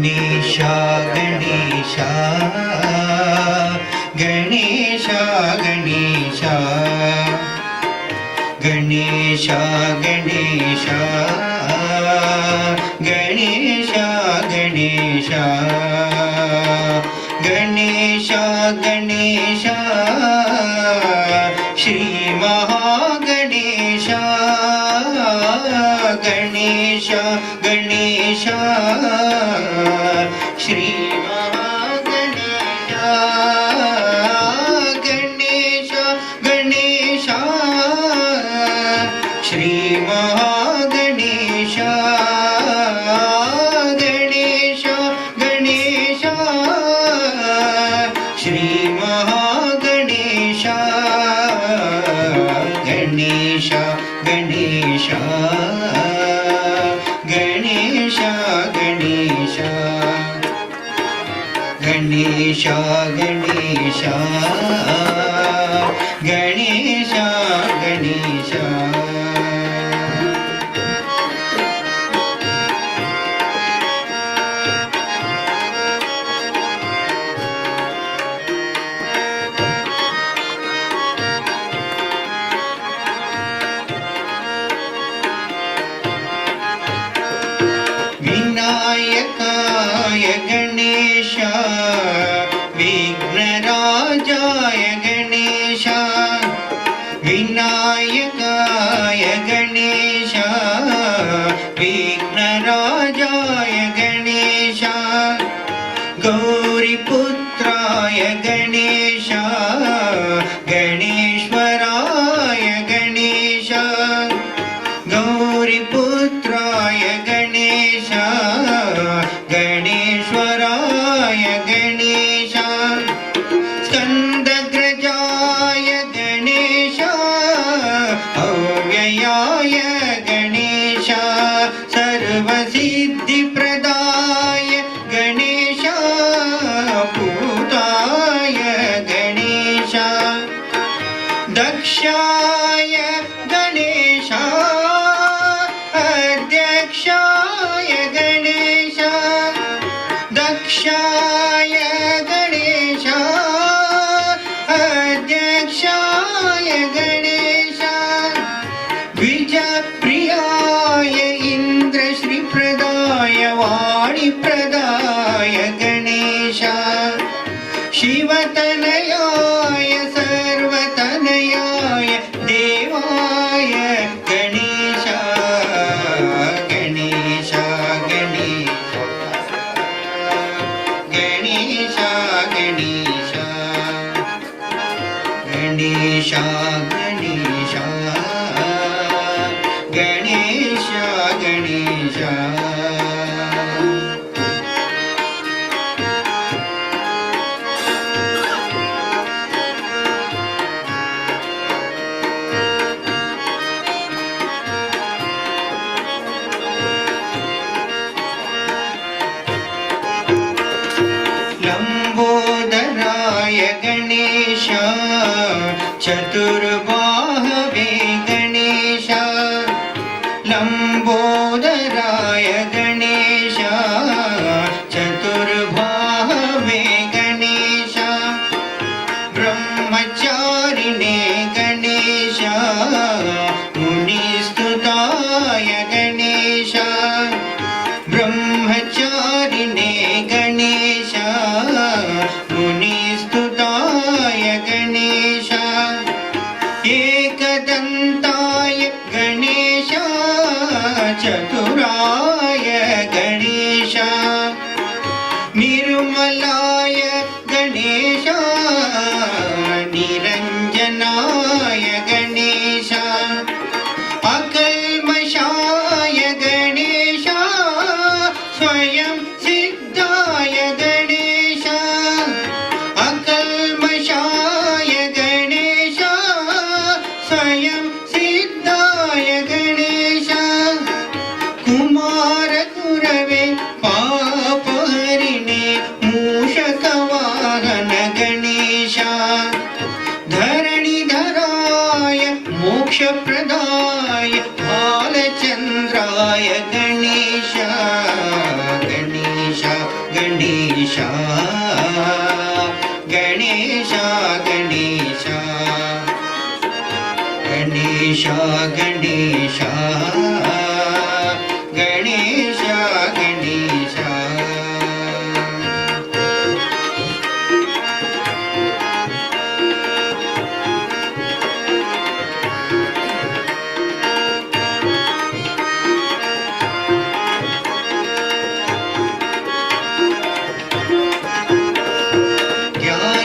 गणेशा गणेशा गणेशा गणेशा गणेशा गणेशा गणेशा गणेशा गणेशा गणेशा श्री महागणेशा गणेशा गणेशा श्री महागणेशा गणेशा गणेशा श्री महागणेशा गणेशा गणेशा श्री महागणेशा गणेशा गणेशा गणेशा गणेशा गणेशा गणेशा गणेशा गणेशा विनायकाय गणेश विघ्नराजाय गणेश विनायकाय गणेश विघ्नराजाय गणेश गौरीपुत्राय गणेश गणेश्वराय गणेश गौरीपुत्राय गणेश गणेश्वराय गणेश स्कन्दग्रजाय गणेश अव्ययाय गणेश सर्वसिद्धिप्रदाय गणेश पूताय गणेश दक्षाय गणेश अध्यक्षाय गणेश दक्षाय गणेश अध्यक्षाय गणेश द्विजप्रियाय इन्द्रश्रीप्रदाय वाणिप्रदाय गणेश शिवतनयाय सर्वतनयाय देवाय गणेश गणेश गणेश गणेश गणेश गणेश गणेश गणेश गणेश लंबोदराय गणेश चतुर्बाहवे गणेश लंबोदराय गणेश चतुर्बाहवे गणेश ब्रह्मचारिणे गणेश मुनिस्तुताय गणेश ब्रह्मचारिणे गणेश मुनिस्तुताय गणेश एकदन्ताय गणेश चतुराय गणेश निर्मलाय गणेश निरञ्जनाय गणेश अकल्मषाय गणेश स्वयं सिद्धाय गणेश अकल्मषाय गणेश स्वयं सिद्धाय गणेश कुमारगुरवे पापहरिणे मूषकवाहन गणेश धरणिधराय मोक्षप्रदाय बालचन्द्राय गणेश गणेश गणेश गणेश गणेश गणेश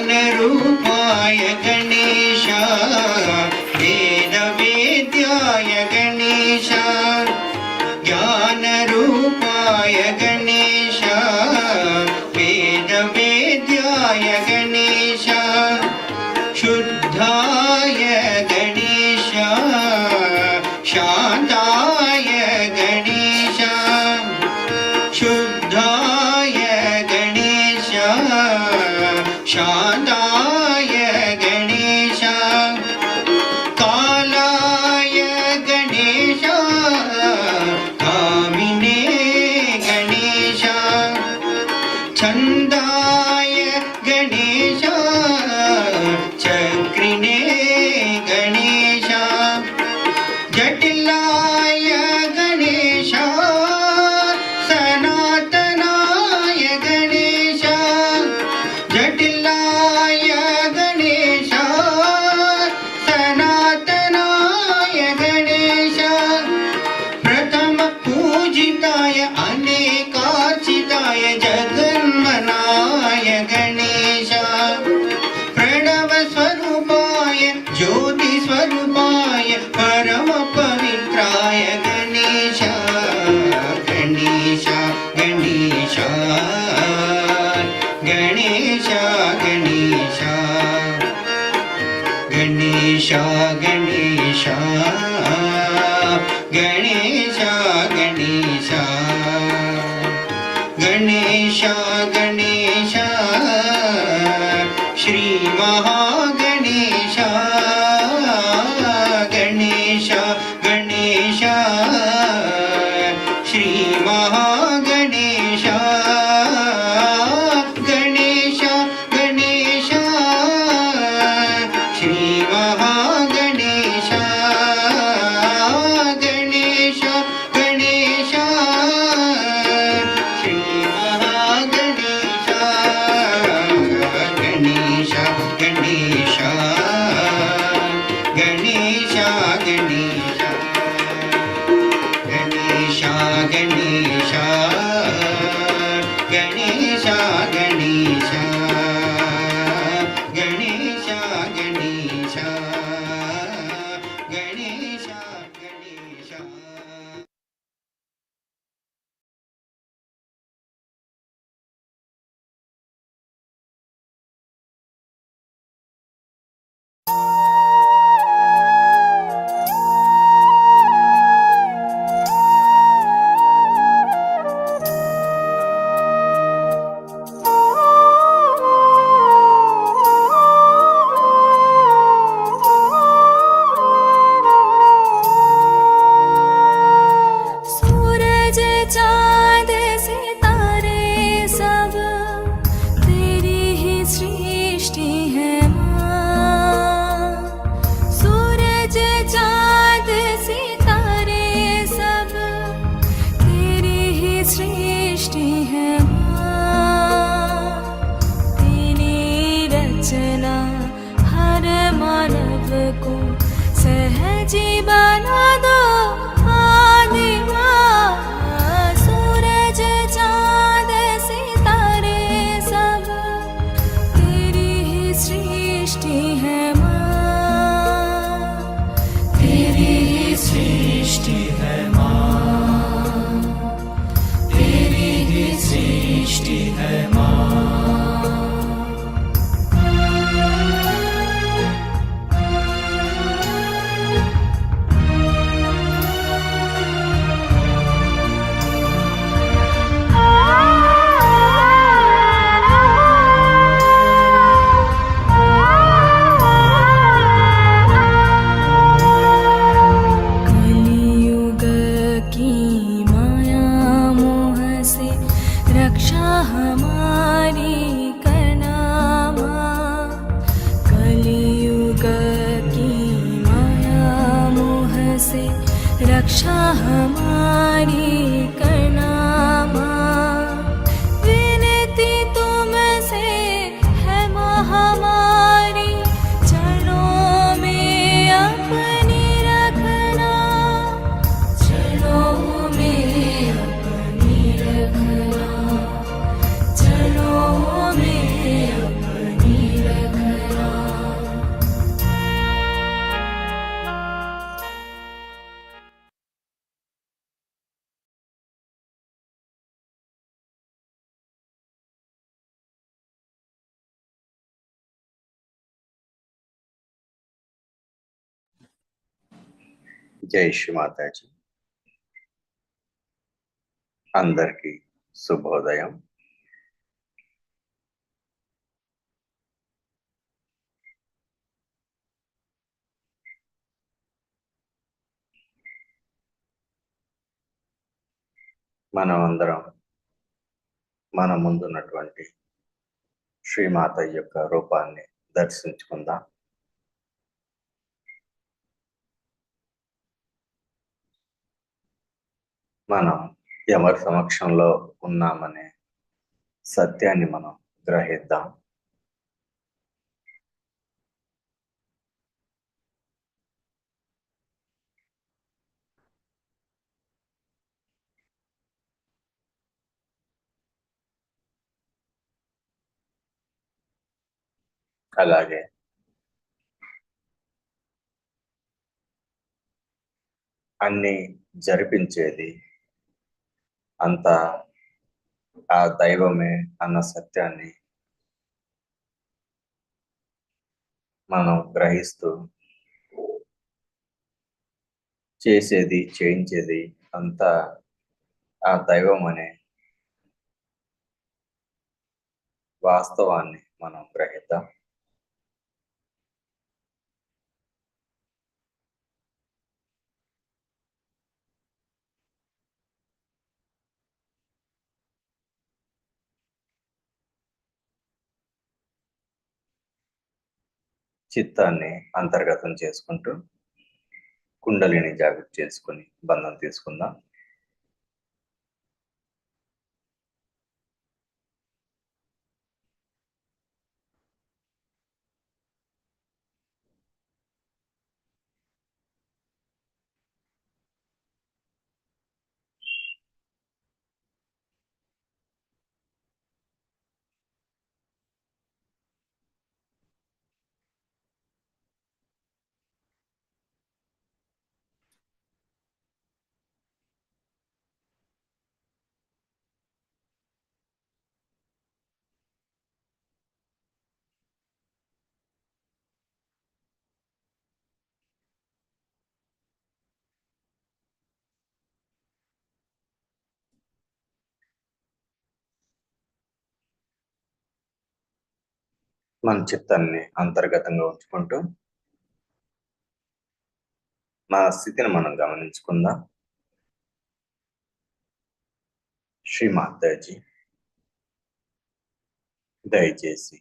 ज्ञानरूपाय गणेश वेदवेद्याय गणेश ज्ञानरूपाय गणेश वेदवेद्याय गणेश शुद्धाय गणेश शान्ताय गणेश शुद्धाय गणेश शान्ताय गणेश कालाय गणेश कामिने गणेश छन्दाय गणेश चक्रिणे गणेश जटिलाय गणेश सनातनाय गणेश जटिलाय गणेश सनातनाय गणेश प्रथम पूजिताय अनेकार्चिताय जगन्मनाय गणेश प्रणव स्वरूपाय ज्योति स्वरूपाय परम पवित्राय गणेश गणेश गणेश गणेश गणेश गणेश गणेश गणेश गणेश गणेश गणेश श्री महागणेश गणेश गणेश श्री महागणेश गणेश गणेश श्री महागणेश गणेश गणेश श्री महागणेश गणेश गणेश गणेश गणेश गणेश गणेश गणेश गणेश गणेश गणेश गणेश गणेश सूरज चाँद सितारे सब तेरी ही सृष्टि है माँ। सूरज चाँद सितारे सब तेरी ही सृष्टि है माँ। तेरी रचना हर मानव को सहजी बना दो आदि माँ। सूरज चाँद सितारे सब तेरी ही सृष्टि है माँ। तेरी ही सृष्टि है माँ। तेरी ही सृष्टि है माँ। कलियुग रक्षा हमारी करना माँ, विनती तुमसे है माँ हमारी, चरणों में अपनी रखना, चरणों में अपनी रखना, चरणों में अपनी रखना। జై శ్రీ మాతాజీ. అందరికీ శుభోదయం. మనం అందరం మన ముందున్నటువంటి శ్రీమాత యొక్క రూపాన్ని దర్శించుకుందాం. మనం ఎవరి సమక్షంలో ఉన్నామనే సత్యాన్ని మనం గ్రహిద్దాం. అలాగే అన్ని జరిపించేది అంతా ఆ దైవమే అన్న సత్యాన్ని మనం గ్రహిస్తూ చేసేది చేయించేది అంతా ఆ దైవం అనే వాస్తవాన్ని మనం గ్రహిద్దాం. చిత్తాన్ని అంతర్గతం చేసుకుంటూ కుండలిని జాగృతి చేసుకుని బంధం తీసుకుందాం. మన చిత్తాన్ని అంతర్గతంగా ఉంచుకుంటూ మన స్థితిని మనం గమనించుకుందాం. శ్రీ మాతాజీ, దయచేసి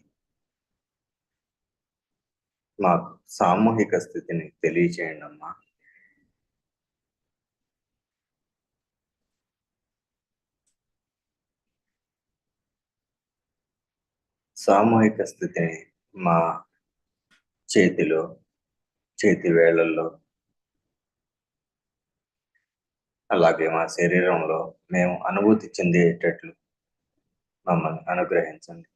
మాకు సామూహిక స్థితిని తెలియచేయండి అమ్మా. సామూహిక స్థితిని మా చేతిలో, చేతి వేళ్లలో, అలాగే మా శరీరంలో మేము అనుభూతి చెందేటట్లు మమ్మల్ని అనుగ్రహించండి.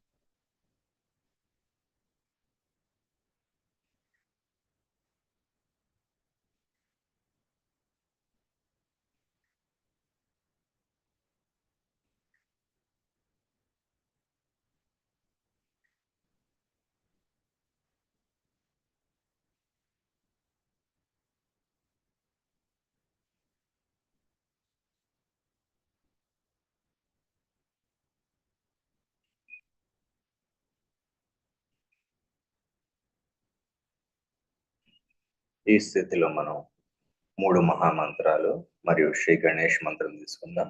ఈ స్థితిలో మనం 3 మహామంత్రాలు మరియు శ్రీ గణేష్ మంత్రం తీసుకుందాం.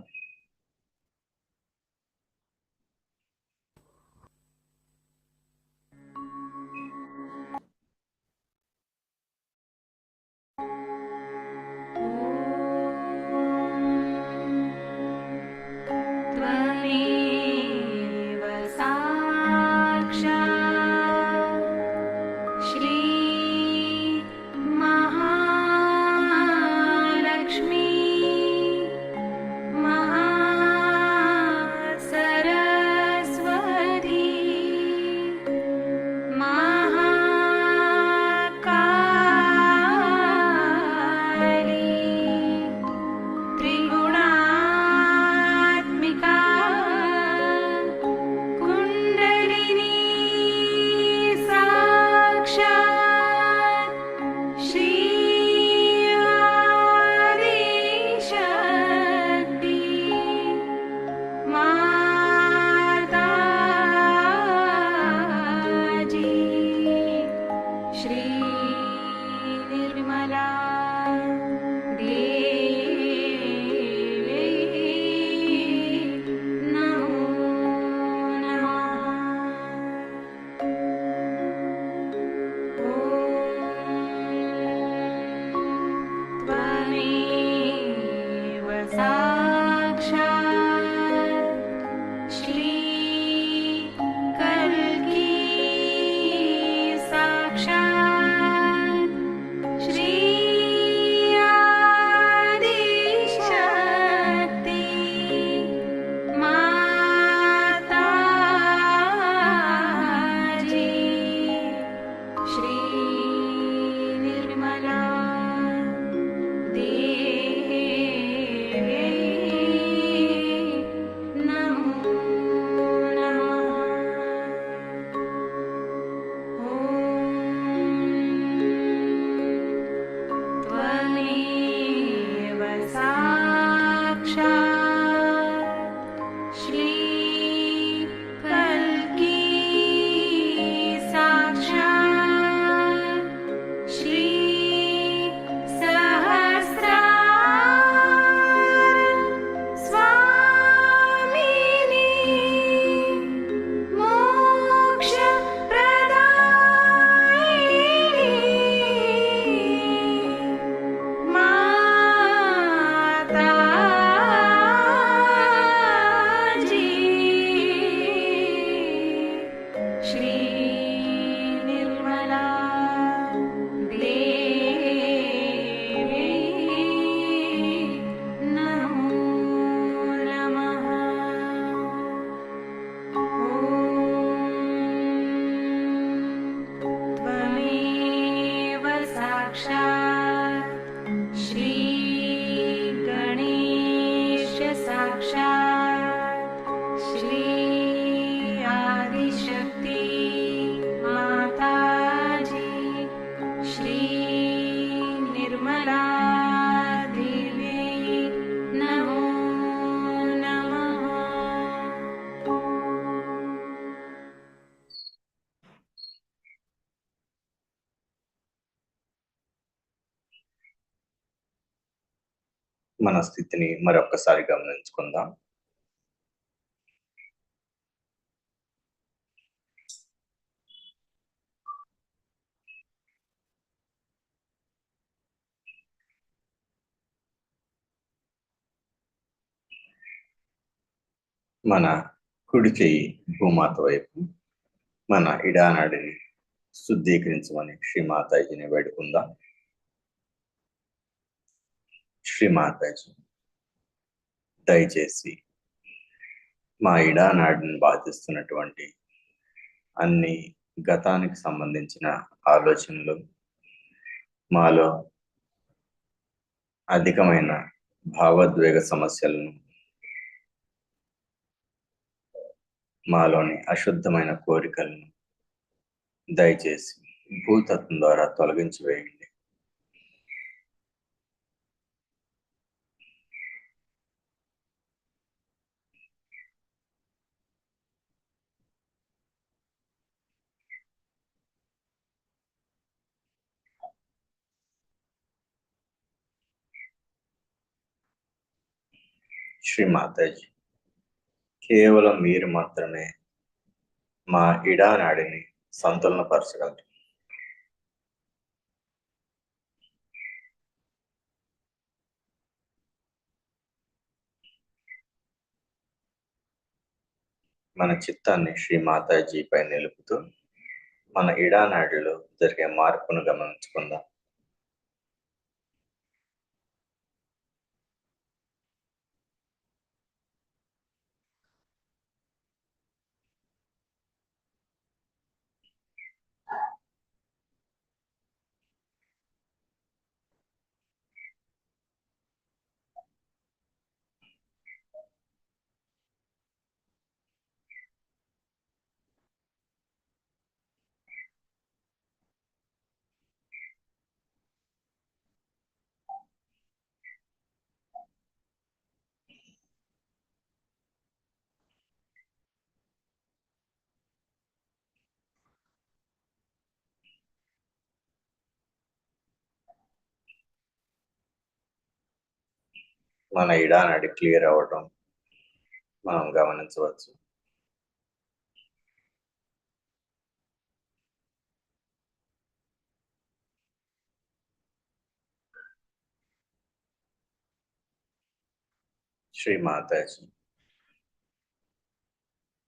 श्रीगणेश साक्षात् श्री आदिशक्ति माताजी श्री निर्मला देवी नमो नमः। మన స్థితిని మరొక్కసారి గమనించుకుందాం. మన కుడి చెయ్యి భూమాత వైపు, మన ఇడానాడిని శుద్ధీకరించమని శ్రీమాతాజీని వేడుకుందాం. శ్రీమాతాజీ, దయచేసి మా ఇడానాడిని బాధిస్తున్నటువంటి అన్ని గతానికి సంబంధించిన ఆలోచనలు, మాలో అధికమైన భావోద్వేగ సమస్యలను, మాలోని అశుద్ధమైన కోరికలను దయచేసి భూతత్వం ద్వారా తొలగించి వేయండి. శ్రీమాతాజీ, కేవలం మీరు మాత్రమే మా ఇడానాడిని సంతులనపరచగలరు. మన చిత్తాన్ని శ్రీమాతాజీ పై నిలుపుతూ మన ఇడానాడిలో జరిగే మార్పును గమనించుకుందాం. మన ఇడానాడి క్లియర్ అవ్వటం మనం గమనించవచ్చు. శ్రీమాతాజీ,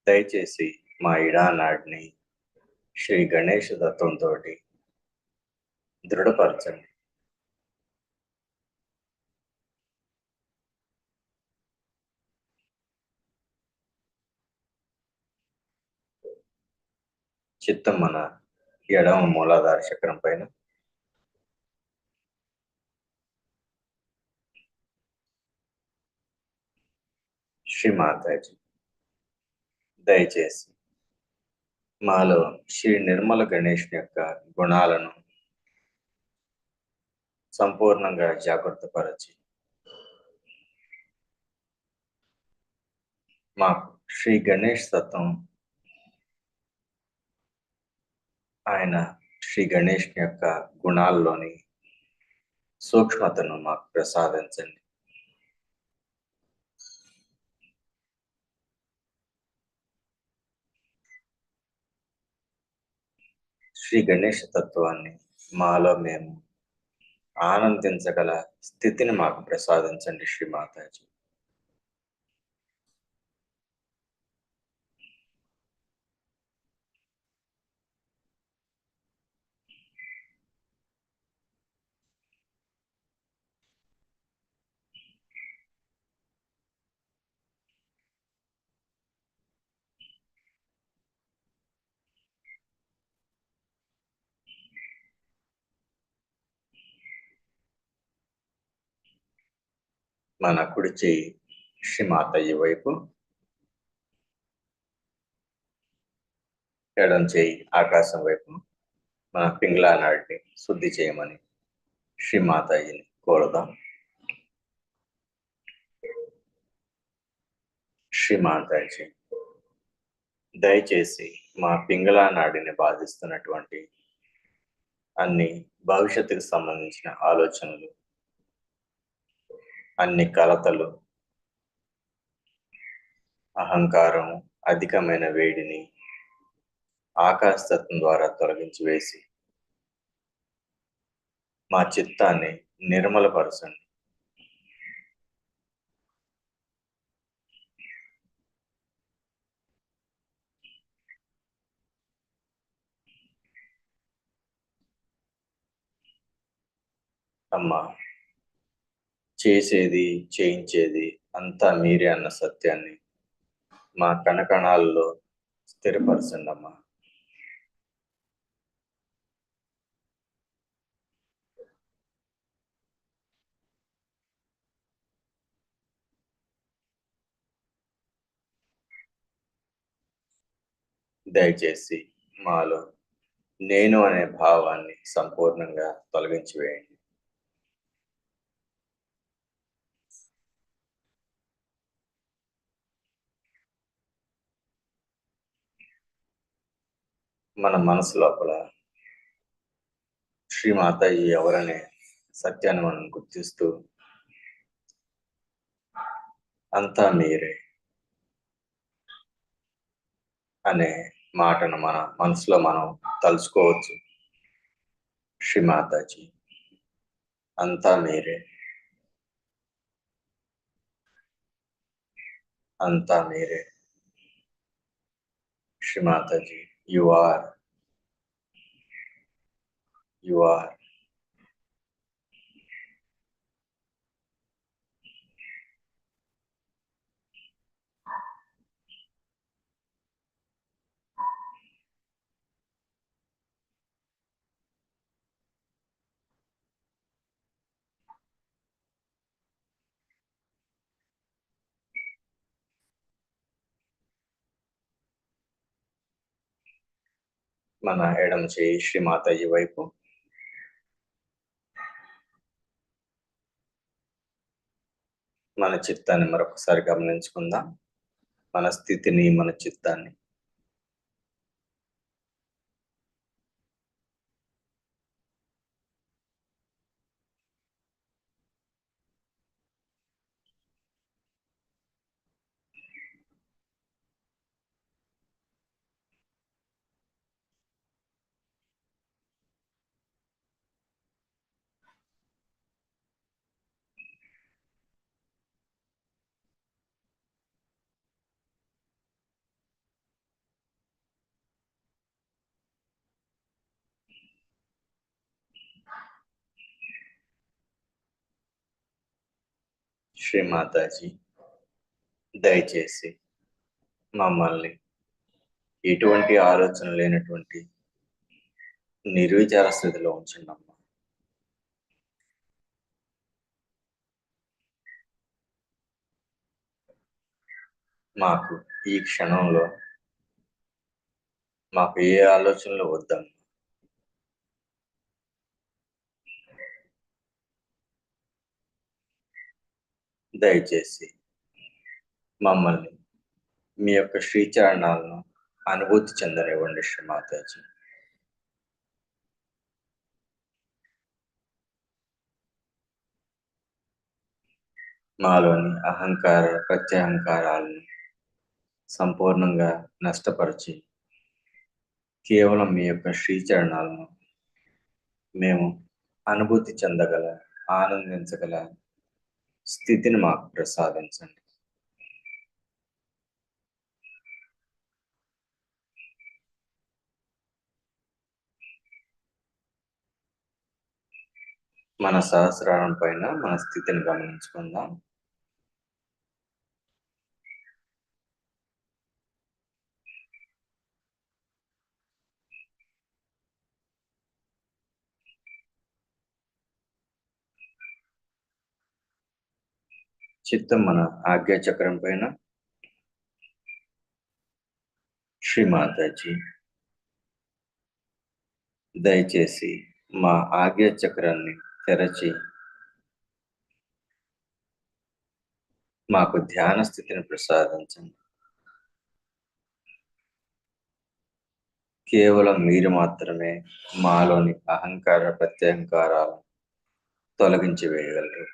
దయచేసి మా ఇడానాడిని శ్రీ గణేష తత్వంతో దృఢపరచండి. చిత్తం మన ఎడమ మూలాధార చక్రం పైన, శ్రీమాతాజీ, దయచేసి మాలో శ్రీ నిర్మల గణేష్ యొక్క గుణాలను సంపూర్ణంగా జాగృతపరచి మాకు శ్రీ గణేష్ తత్వం, ఆయన శ్రీ గణేష్ యొక్క గుణాల్లోని సూక్ష్మతను మాకు ప్రసాదించండి. శ్రీ గణేష్ తత్వాన్ని మాలో మేము ఆనందించగల స్థితిని మాకు ప్రసాదించండి శ్రీమాతాజీ. మన కుడి చేయి శ్రీమాతయ్య వైపు, ఎడం చేయి ఆకాశం వైపు మన పింగళా నాడిని శుద్ధి చేయమని శ్రీమాతయ్యని కోరదాం. శ్రీమాతాజీ, దయచేసి మా పింగళా నాడిని బాధిస్తున్నటువంటి అన్ని భవిష్యత్తుకు సంబంధించిన ఆలోచనలు, అన్ని కలతలు, అహంకారం, అధికమైన వేడిని ఆకాశతత్వం ద్వారా తొలగించి వేసి మా చిత్తాన్ని నిర్మలపరచండి. అమ్మా, చేసేది చేయించేది అంతా మీరే అన్న సత్యాన్ని మా కణకణాల్లో స్థిరపరచండి అమ్మా. దయచేసి మాలో నేను అనే భావాన్ని సంపూర్ణంగా తొలగించి వేయండి. మన మనసు లోపల శ్రీమాతాజీ ఎవరనే సత్యాన్ని మనం గుర్తిస్తూ అంతా మీరే అనే మాటను మన మనసులో మనం తలుచుకోవచ్చు. శ్రీమాతాజీ, అంతా మీరే, అంతా మీరే. Shrimataji, you are, you are. మన ఎడమ చేయి శ్రీమాతాజీ వైపు, మన చిత్తాన్ని మరొకసారి గమనించుకుందాం. మన స్థితిని, మన చిత్తాన్ని. శ్రీమాతాజీ, దయచేసి మమ్మల్ని ఎటువంటి ఆలోచన లేనటువంటి నిర్విచార స్థితిలో ఉంచండి అమ్మా. మాకు ఈ క్షణంలో మాకు ఏ ఆలోచనలు వద్దమ్మా. దయచేసి మమ్మల్ని మీ యొక్క శ్రీచరణాలను అనుభూతి చెందనివ్వండి శ్రీమాతాజీ. మాలోని అహంకార ప్రత్యహంకారాలను సంపూర్ణంగా నష్టపరిచి కేవలం మీ యొక్క శ్రీచరణాలను మేము అనుభూతి చెందగల, ఆనందించగల స్థితిని మాకు ప్రసాదించండి. మన సహస్రారం పైన మన స్థితిని గమనించుకుందాం. చిత్తం మన ఆజ్ఞా చక్రం పైన. శ్రీ మాతాజీ, దయచేసి మా ఆజ్ఞా చక్రాన్ని తెరచి మాకు ధ్యాన స్థితిని ప్రసాదించండి. కేవలం మీరు మాత్రమే మాలోని అహంకార ప్రత్యహంకారాలను తొలగించి వేయగలరు.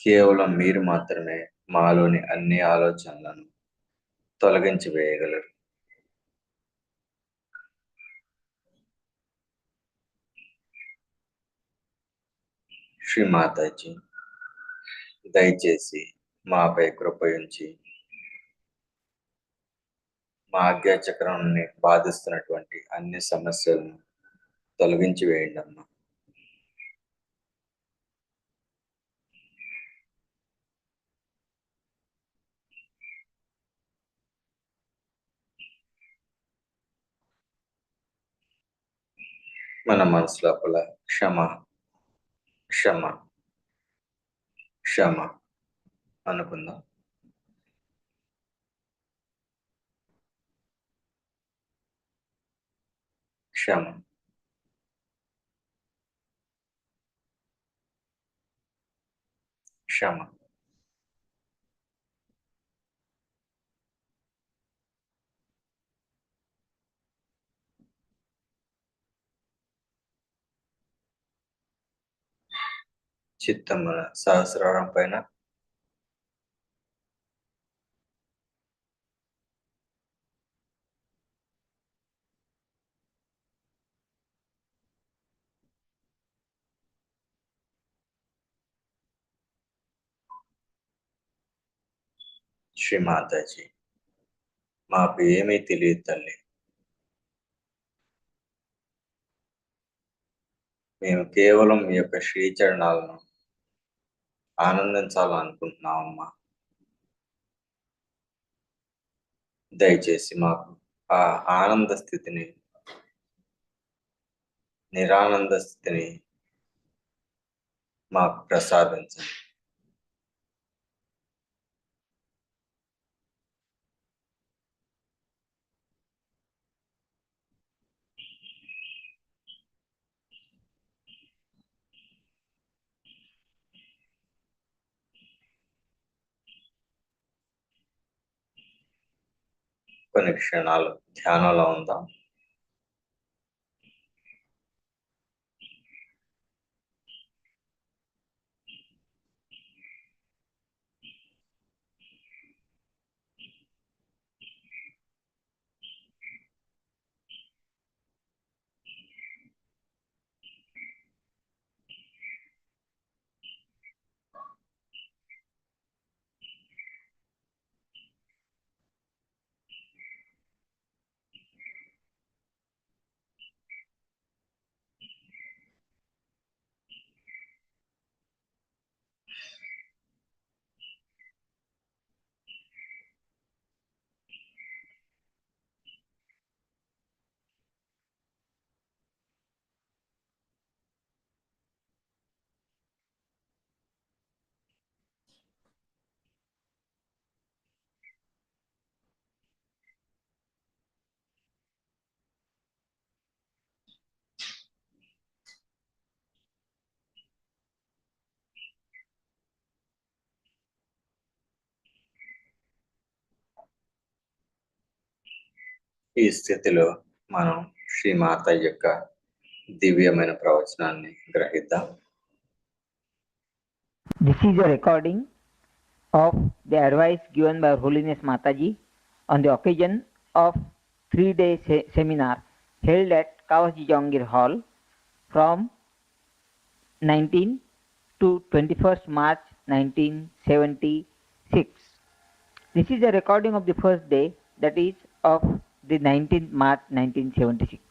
కేవలం మీరు మాత్రమే మాలోని అన్ని ఆలోచనలను తొలగించి వేయగలరు. శ్రీ మాతాజీ, దయచేసి మాపై కృప ఉంచి మా ఆజ్ఞా చక్రాన్ని బాధిస్తున్నటువంటి అన్ని సమస్యలను తొలగించి వేయండి అమ్మా. మన మనసు లోపల క్షమ క్షమ క్షమ అనుకుందాం. క్షమ. క్షమ. చిత్తం మన సహస్రారం పైన. శ్రీ మాతాజీ, మాకు ఏమీ తెలియదు తల్లి. మేము కేవలం మీ యొక్క శ్రీచరణాలను ఆనందించాలనుకుంటున్నామమ్మా. దయచేసి మాకు ఆ ఆనంద స్థితిని, నిరానంద స్థితిని మాకు ప్రసాదించండి. కొన్ని క్షణాలు ధ్యానంలో ఉందాం. ఈ స్థితిలో మనం శ్రీమాత యొక్క దివ్యమైన ప్రవచనాన్ని గ్రహిద్దాం. This is a recording of the advice given by Her Holiness Mataji on the occasion of 3-day seminar held at Kawaji Jongir Hall from 19 to 21st March 1976. This is a recording of the first day, that is of the 19th March 1976.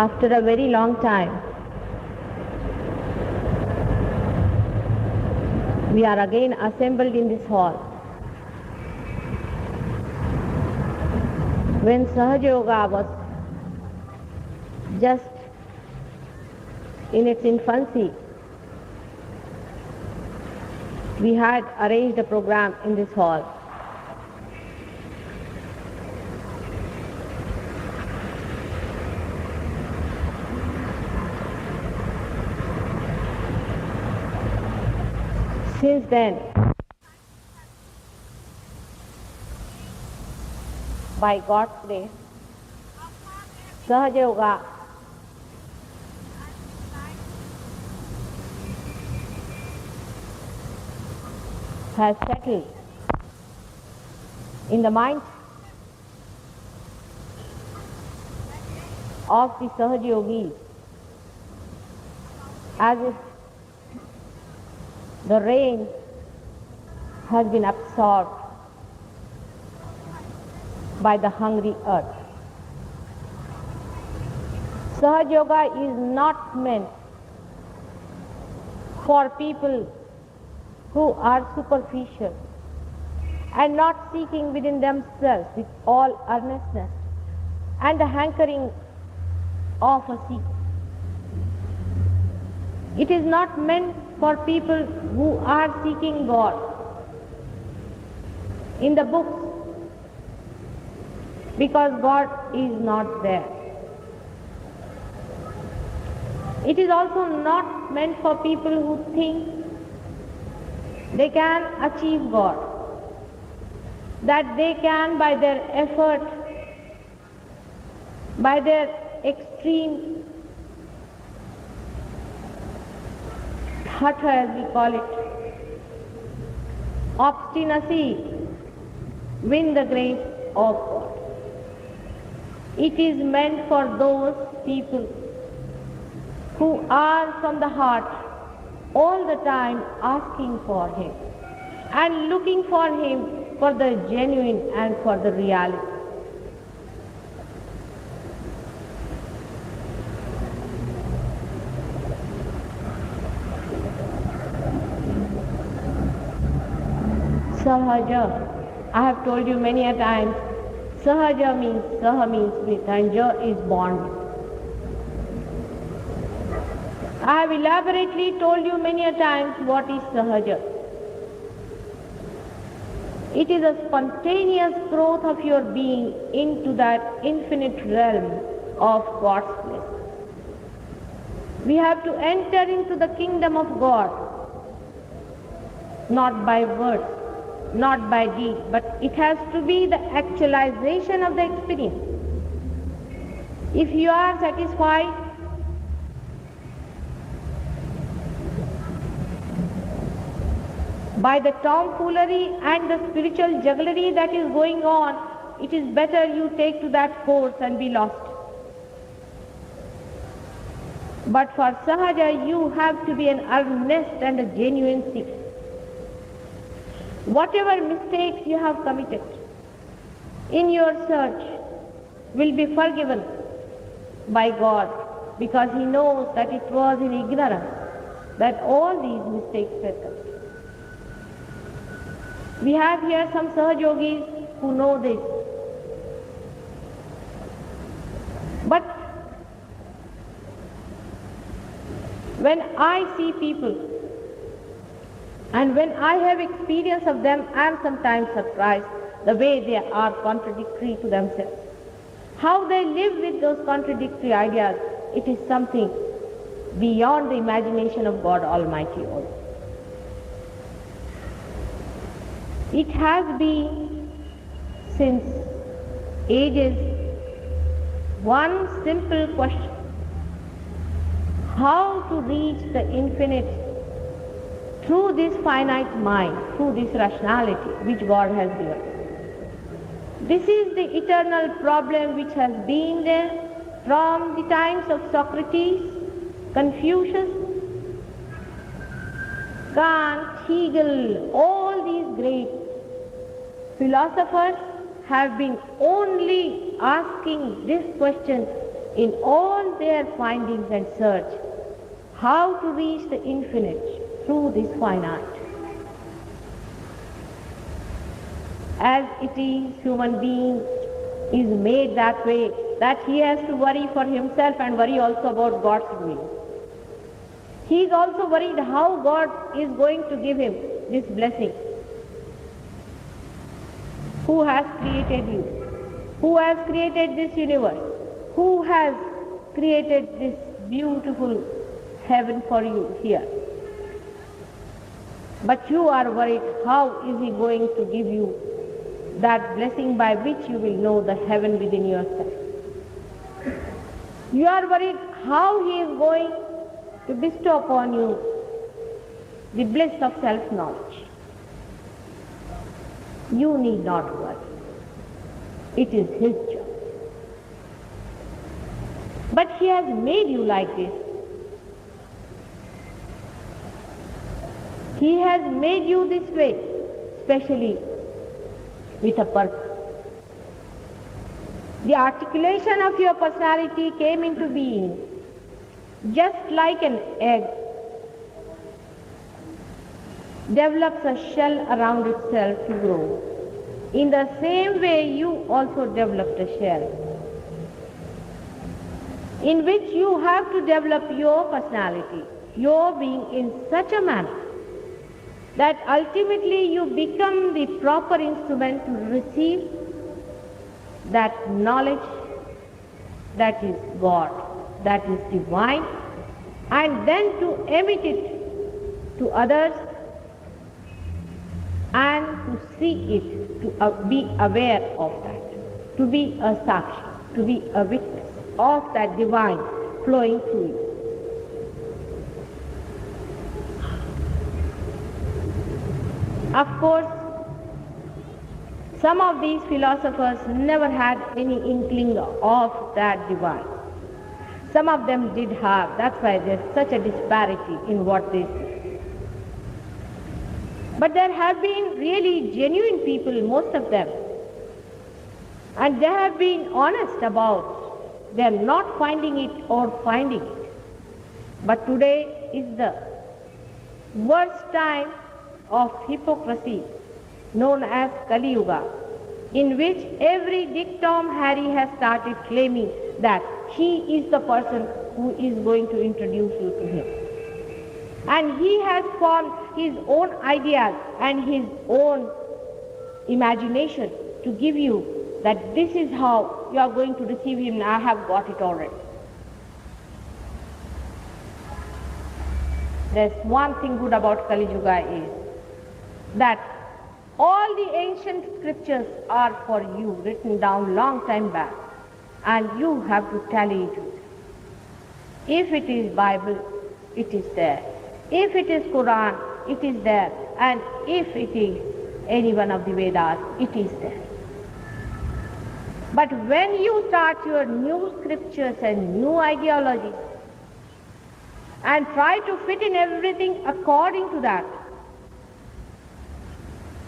after a very long time, we are again assembled in this hall. When Sahaja Yoga was just in its infancy, we had arranged a program in this hall. Since then, by God's grace, Sahaja Yoga has settled in the minds of the Sahaja Yogis as if the rain has been absorbed by the hungry earth. Sahaja Yoga is not meant for people who are superficial and not seeking within themselves with all earnestness and the hankering of a seeker. It is not meant for people who are seeking God in the books, because God is not there. It is also not meant for people who think they can achieve God, that they can by their effort, by their extreme hatha as we call it, obstinacy, win the grace of God. It is meant for those people who are from the heart all the time asking for Him and looking for Him for the genuine and for the reality. Sahaja, I have told you many a times, Sahaja means, Saha means with, and Ja is born with. I have elaborately told you many a times what is Sahaja. It is a spontaneous growth of your being into that infinite realm of God's bliss. We have to enter into the kingdom of God, not by words, not by deed, but it has to be the actualization of the experience. If you are satisfied by the tomfoolery and the spiritual jugglery that is going on, it is better you take to that course and be lost. But for Sahaja, you have to be an earnest and a genuine seeker. Whatever mistakes you have committed in your search will be forgiven by God, because He knows that it was in ignorance that all these mistakes were committed. We have here some Sahaja Yogis who know this. But when I see people and when I have experience of them, I am sometimes surprised the way they are contradictory to themselves. How they live with those contradictory ideas, it is something beyond the imagination of God Almighty also. It has been since ages one simple question: how to reach the infinite through this finite mind, through this rationality which God has given. This is the eternal problem which has been there from the times of Socrates, Confucius, Kant, Hegel. All these great philosophers have been only asking this question: in all their findings and search how to reach the infinite through this finite. As it is, human being is made that way that he has to worry for himself and worry also about God's doing. He is also worried how God is going to give him this blessing. Who has created you? Who has created this universe? Who has created this beautiful heaven for you here? But you are worried how is he going to give you that blessing by which you will know the heaven within yourself. You are worried how he is going to bestow upon you the bliss of self-knowledge. You need not worry. It is his job. But he has made you like this. He has made you this way, especially with a purpose. The articulation of your personality came into being just like an egg develops a shell around itself to grow. In the same way, you also developed a shell in which you have to develop your personality, your being in such a manner that ultimately you become the proper instrument to receive that knowledge that is God, that is divine, and then to emit it to others and to see it, to be aware of that, to be a sakshi, to be a witness of that divine flowing through you. Of course, some of these philosophers never had any inkling of that divine. Some of them did have, that's why there's such a disparity in what they say. But there have been really genuine people, most of them, and they have been honest about their not finding it or finding it. But today is the worst time of hypocrisy known as Kali Yuga, in which every Dick, Tom, Harry has started claiming that he is the person who is going to introduce you to him. And he has formed his own ideas and his own imagination to give you that this is how you are going to receive him. I have got it already. There's one thing good about Kali Yuga is that all the ancient scriptures are for you, written down long time back, and you have to tally it with. If it is Bible, it is there. If it is Quran, it is there. And if it is any one of the Vedas, it is there. But when you start your new scriptures and new ideologies and try to fit in everything according to that,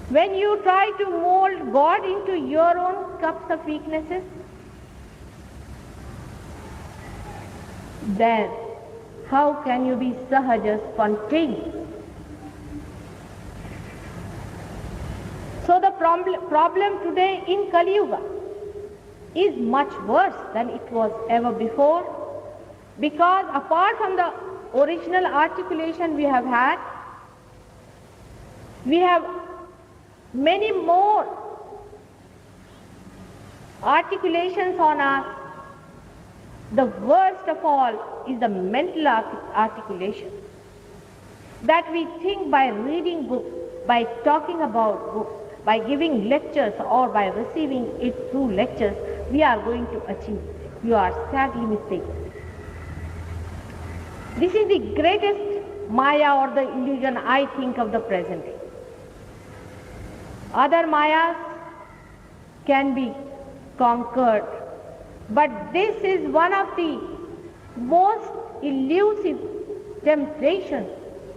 when you try to mold God into your own cups of weaknesses, then how can you be Sahaja, spontaneous? So the problem today in Kali Yuga is much worse than it was ever before, because apart from the original articulation we have had, we have many more articulations on us. The worst of all is the mental articulation, that we think by reading books, by talking about books, by giving lectures or by receiving it through lectures, we are going to achieve. You are sadly mistaken. This is the greatest Maya or the illusion, I think, of the present day. Other Mayas can be conquered, but this is one of the most elusive temptations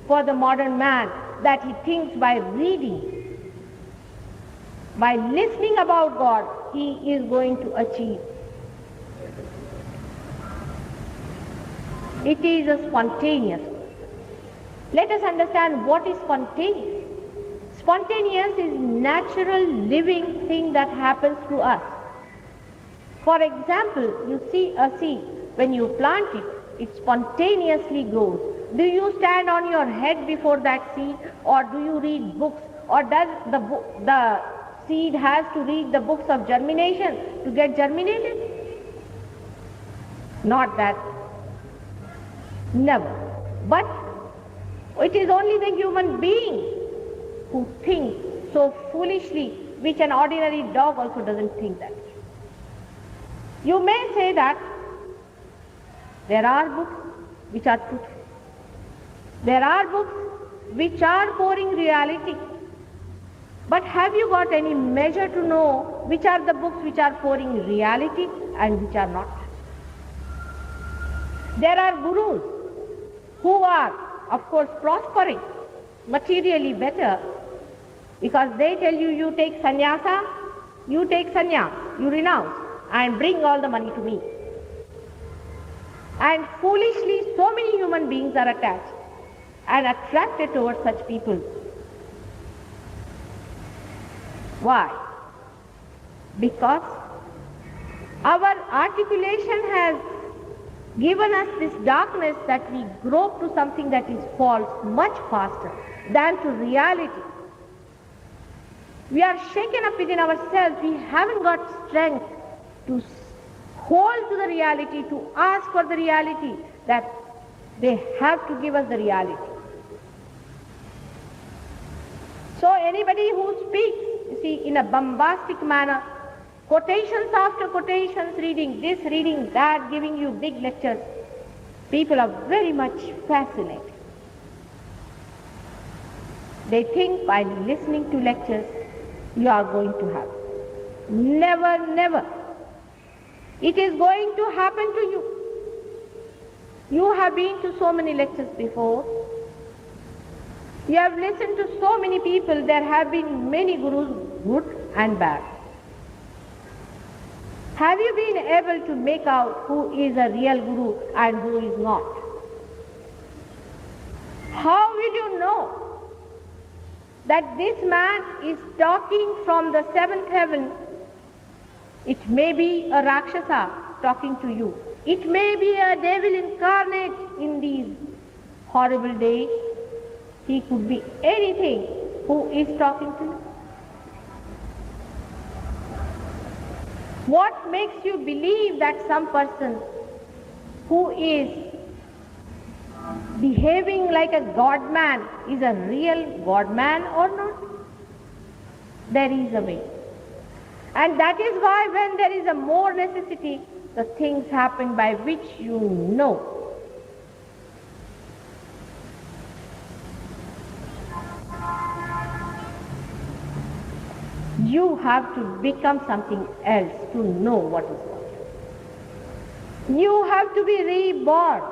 for the modern man, that he thinks by reading, by listening about God, he is going to achieve. It is a spontaneous. Let us understand what is spontaneous. Spontaneous is natural living thing that happens to us. For example, you see a seed. When you plant it, it spontaneously grows. Do you stand on your head before that seed, or do you read books, or does the seed has to read the books of germination to get germinated? Not that. Never. But it is only the human being who thinks so foolishly, which an ordinary dog also doesn't think that. You may say that there are books which are truthful. There are books which are pouring reality. But have you got any measure to know which are the books which are pouring reality and which are not? There are gurus who are, of course, prospering, materially better, because they tell you, you take sannyasa, you take sannyas, you renounce, and bring all the money to me. And foolishly, so many human beings are attached and attracted towards such people. Why? Because our articulation has given us this darkness that we grope to something that is false much faster than to reality. We are shaken up within ourselves. We haven't got strength to hold to the reality, to ask for the reality, that they have to give us the reality. So anybody who speaks, you see, in a bombastic manner, quotations after quotations, reading this, reading that, giving you big lectures, people are very much fascinated. They think by listening to lectures, you are going to have. Never, never. It is going to happen to you. You have been to so many lectures before. You have listened to so many people. There have been many gurus, good and bad. Have you been able to make out who is a real guru and who is not? How will you know that this man is talking from the seventh heaven? It may be a Rakshasa talking to you. It may be a devil incarnate in these horrible days. He could be anything who is talking to you. What makes you believe that some person who is behaving like a God man is a real God man or not? There is a way. And that is why when there is a more necessity, the things happen by which you know. You have to become something else to know what is what. You have to be reborn.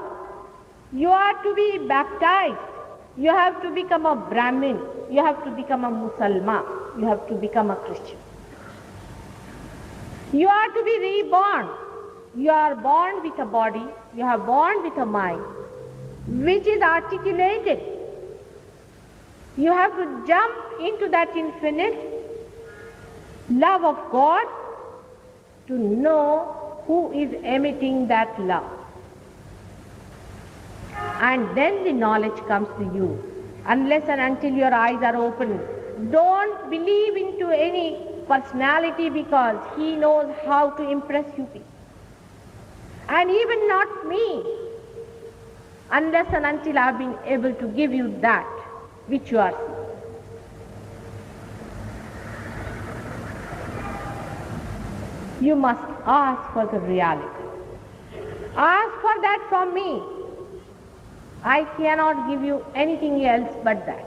You are to be baptized. You have to become a Brahmin. You have to become a Musalman. You have to become a Christian. You are to be reborn. You are born with a body. You are born with a mind, which is articulated. You have to jump into that infinite love of God to know who is emitting that love. And then the knowledge comes to you. Unless and until your eyes are open, don't believe into any personality, because he knows how to impress you people. And even not me, unless and until I have been able to give you that which you are seeing. You must ask for the reality. Ask for that from me. I cannot give you anything else but that.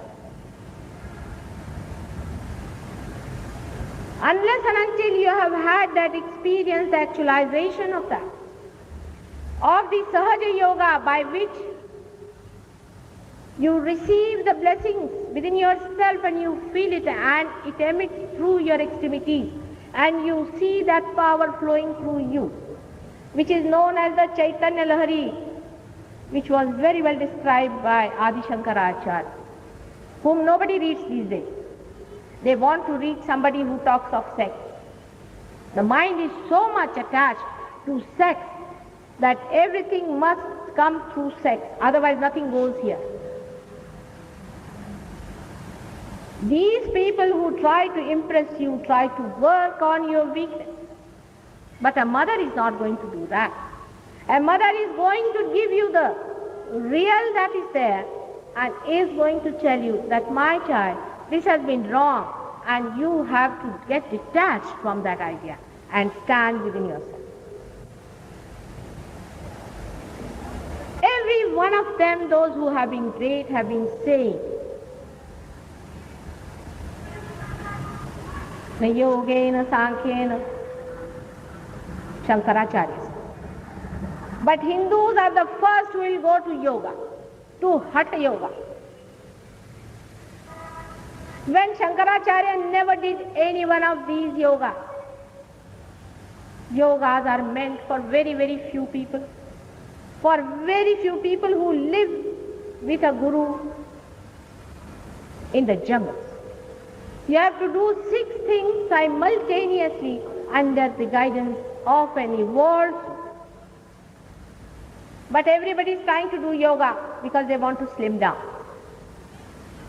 Unless and until you have had that experience, the actualization of that, of the Sahaja Yoga, by which you receive the blessings within yourself and you feel it and it emits through your extremities, and you see that power flowing through you, which is known as the Chaitanya Lahari, which was very well described by Adi Shankaracharya, whom nobody reads these days. They want to read somebody who talks of sex. The mind is so much attached to sex that everything must come through sex, otherwise nothing goes here. These people who try to impress you try to work on your weakness. But a mother is not going to do that. A mother is going to give you the real that is there and is going to tell you that, my child, this has been wrong, and you have to get detached from that idea and stand within yourself. Every one of them, those who have been great, have been saying, na yogena sankhena, Shankaracharya. But Hindus are the first who will go to yoga, to Hatha Yoga. When Shankaracharya never did any one of these yogas. Yogas are meant for very, very few people. For very few people who live with a guru in the jungles. You have to do 6 things simultaneously under the guidance of an evolved. But everybody is trying to do yoga because they want to slim down.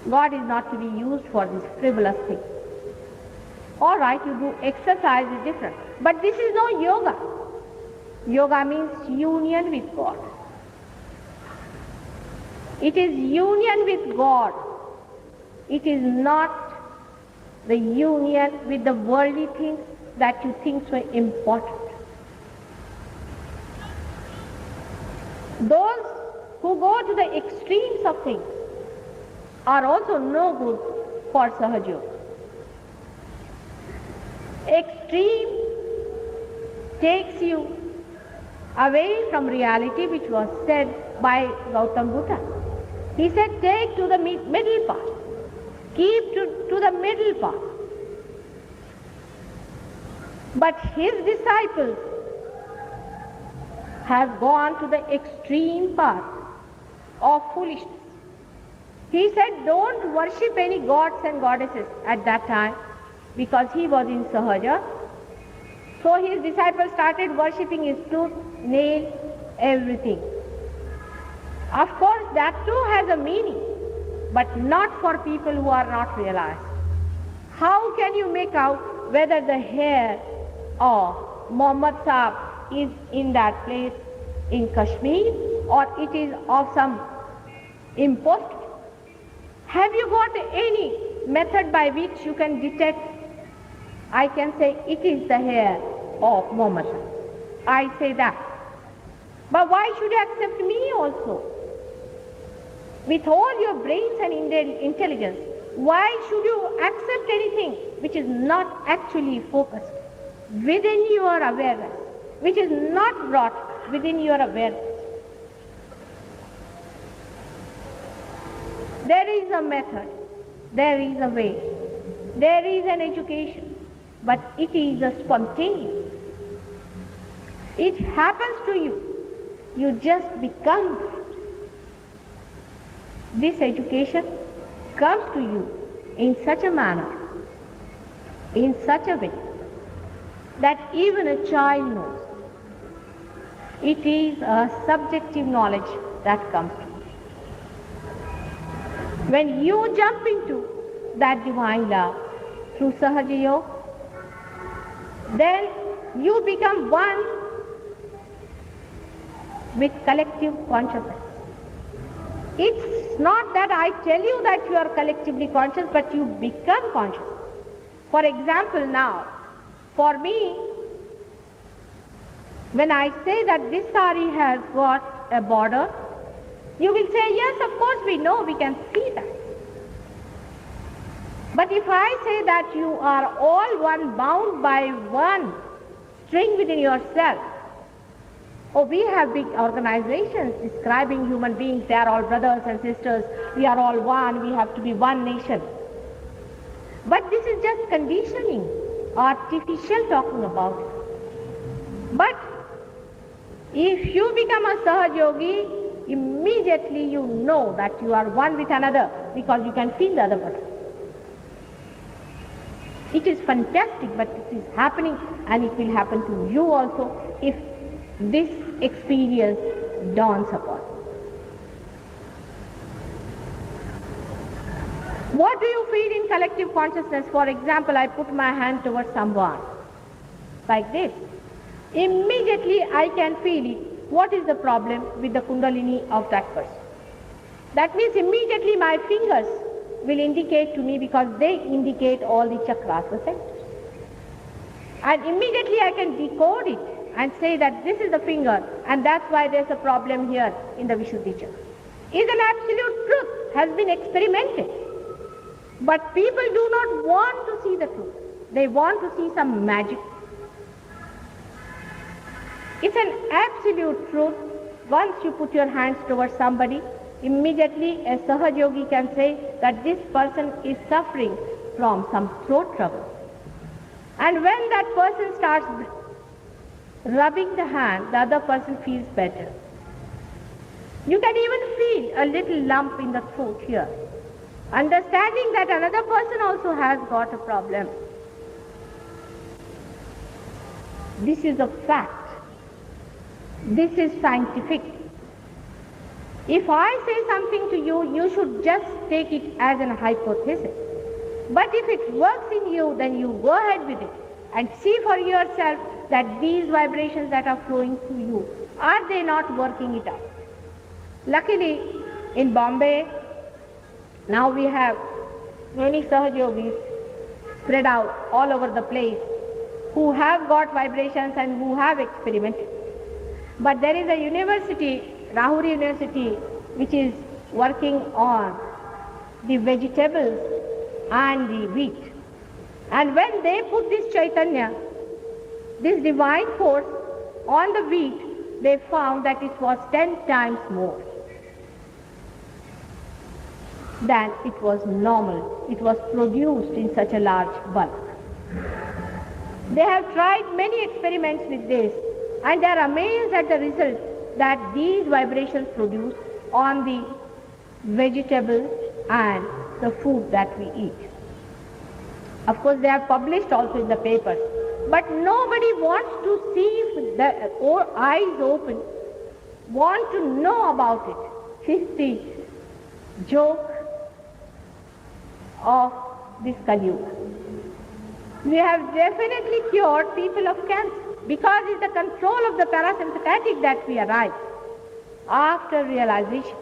God is not to be used for this frivolous thing. All right, you do exercise is different. But this is no yoga. Yoga means union with God. It is union with God. It is not the union with the worldly things that you think so important. Those who go to the extremes of things are also no good for Sahaja Yoga. Extreme takes you away from reality, which was said by Gautam Buddha. He said, take to the middle path. Keep to the middle path. But his disciples have gone to the extreme path of foolishness. He said, don't worship any gods and goddesses at that time, because he was in Sahaja. So his disciples started worshipping his tooth, nail, everything. Of course, that too has a meaning, but not for people who are not realized. How can you make out whether the hair of Muhammad Saab is in that place in Kashmir or it is of some imposter? Have you got any method by which you can detect? I can say it is the hair of Muhammad Saab. I say that. But why should you accept me also? With all your brains and intelligence, why should you accept anything which is not actually focused within your awareness, which is not brought within your awareness? There is a method, there is a way, there is an education, but it is a spontaneous. It happens to you. You just become it. This education comes to you in such a manner, in such a way, that even a child knows. It is a subjective knowledge that comes to you. When you jump into that divine love through Sahaja Yoga, then you become one with collective consciousness. It's not that I tell you that you are collectively conscious, but you become conscious. For example, now, for me, when I say that this sari has got a border, you will say, yes, of course we know, we can see that. But if I say that you are all one, bound by one string within yourself, oh, we have big organizations describing human beings, they are all brothers and sisters, we are all one, we have to be one nation. But this is just conditioning, artificial talking about it. But if you become a Sahaja Yogi, immediately you know that you are one with another because you can feel the other person. It is fantastic, but it is happening, and it will happen to you also if this experience dawns upon you. What do you feel in collective consciousness? For example, I put my hand towards someone like this. Immediately I can feel it. What is the problem with the kundalini of that person? That means immediately my fingers will indicate to me because they indicate all the chakras, the centers. And immediately I can decode it and say that this is the finger and that's why there's a problem here in the Vishuddhi chakra. It's an absolute truth, has been experimented. But people do not want to see the truth. They want to see some magic. It's an absolute truth. Once you put your hands towards somebody, immediately a Sahaja Yogi can say that this person is suffering from some throat trouble. And when that person starts rubbing the hand, the other person feels better. You can even feel a little lump in the throat here. Understanding that another person also has got a problem. This is a fact. This is scientific. If I say something to you, you should just take it as an hypothesis. But if it works in you, then you go ahead with it and see for yourself that these vibrations that are flowing through you, are they not working it out? Luckily, in Bombay, now we have many Sahaja Yogis spread out all over the place who have got vibrations and who have experimented. But there is a university, Rahuri University, which is working on the vegetables and the wheat. And when they put this Chaitanya, this divine force on the wheat, they found that it was 10 times more than it was normal. It was produced in such a large bulk. They have tried many experiments with this and they are amazed at the result that these vibrations produce on the vegetables and the food that we eat. Of course, they have published also in the papers, but nobody wants to see with their eyes open, want to know about it. It's the joke of this Kali Yuga. We have definitely cured people of cancer because it's the control of the parasympathetic that we arrive after realization.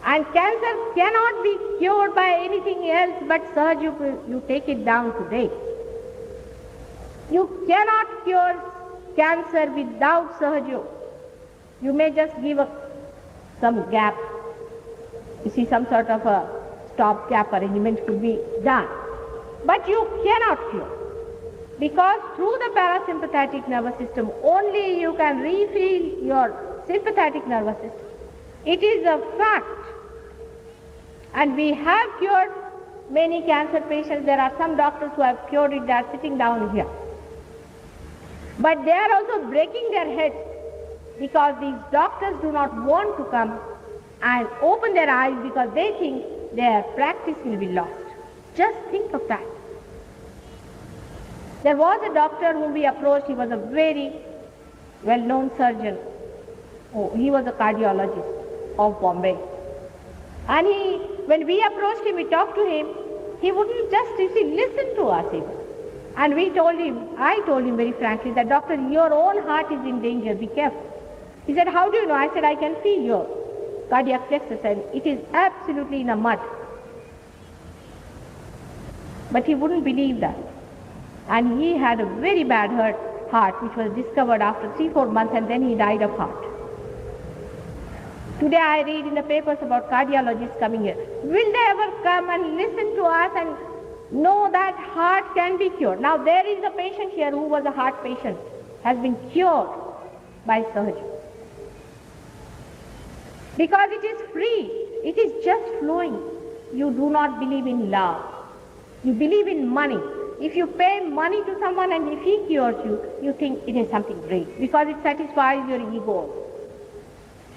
And cancer cannot be cured by anything else but Sahaja Yoga. You take it down today. You cannot cure cancer without Sahaja Yoga. You may just give some gap. You see, some sort of a stop-gap arrangement could be done. But you cannot cure. Because through the parasympathetic nervous system, only you can refill your sympathetic nervous system. It is a fact. And we have cured many cancer patients. There are some doctors who have cured it. They are sitting down here. But they are also breaking their heads because these doctors do not want to come and open their eyes because they think their practice will be lost. Just think of that. There was a doctor whom we approached. He was a very well-known surgeon. He was a cardiologist of Bombay. And when we approached him, we talked to him, he wouldn't just listen to us even. And I told him very frankly that, doctor, your own heart is in danger, be careful. He said, how do you know? I said, I can feel your cardiac plexus and it is absolutely in a mud. But he wouldn't believe that. And he had a very bad heart which was discovered after 3-4 months and then he died of heart. Today I read in the papers about cardiologists coming here. Will they ever come and listen to us and know that heart can be cured? Now there is a patient here who was a heart patient, has been cured by Sahaja. Because it is free, it is just flowing. You do not believe in love. You believe in money. If you pay money to someone and if he cures you, you think it is something great because it satisfies your ego.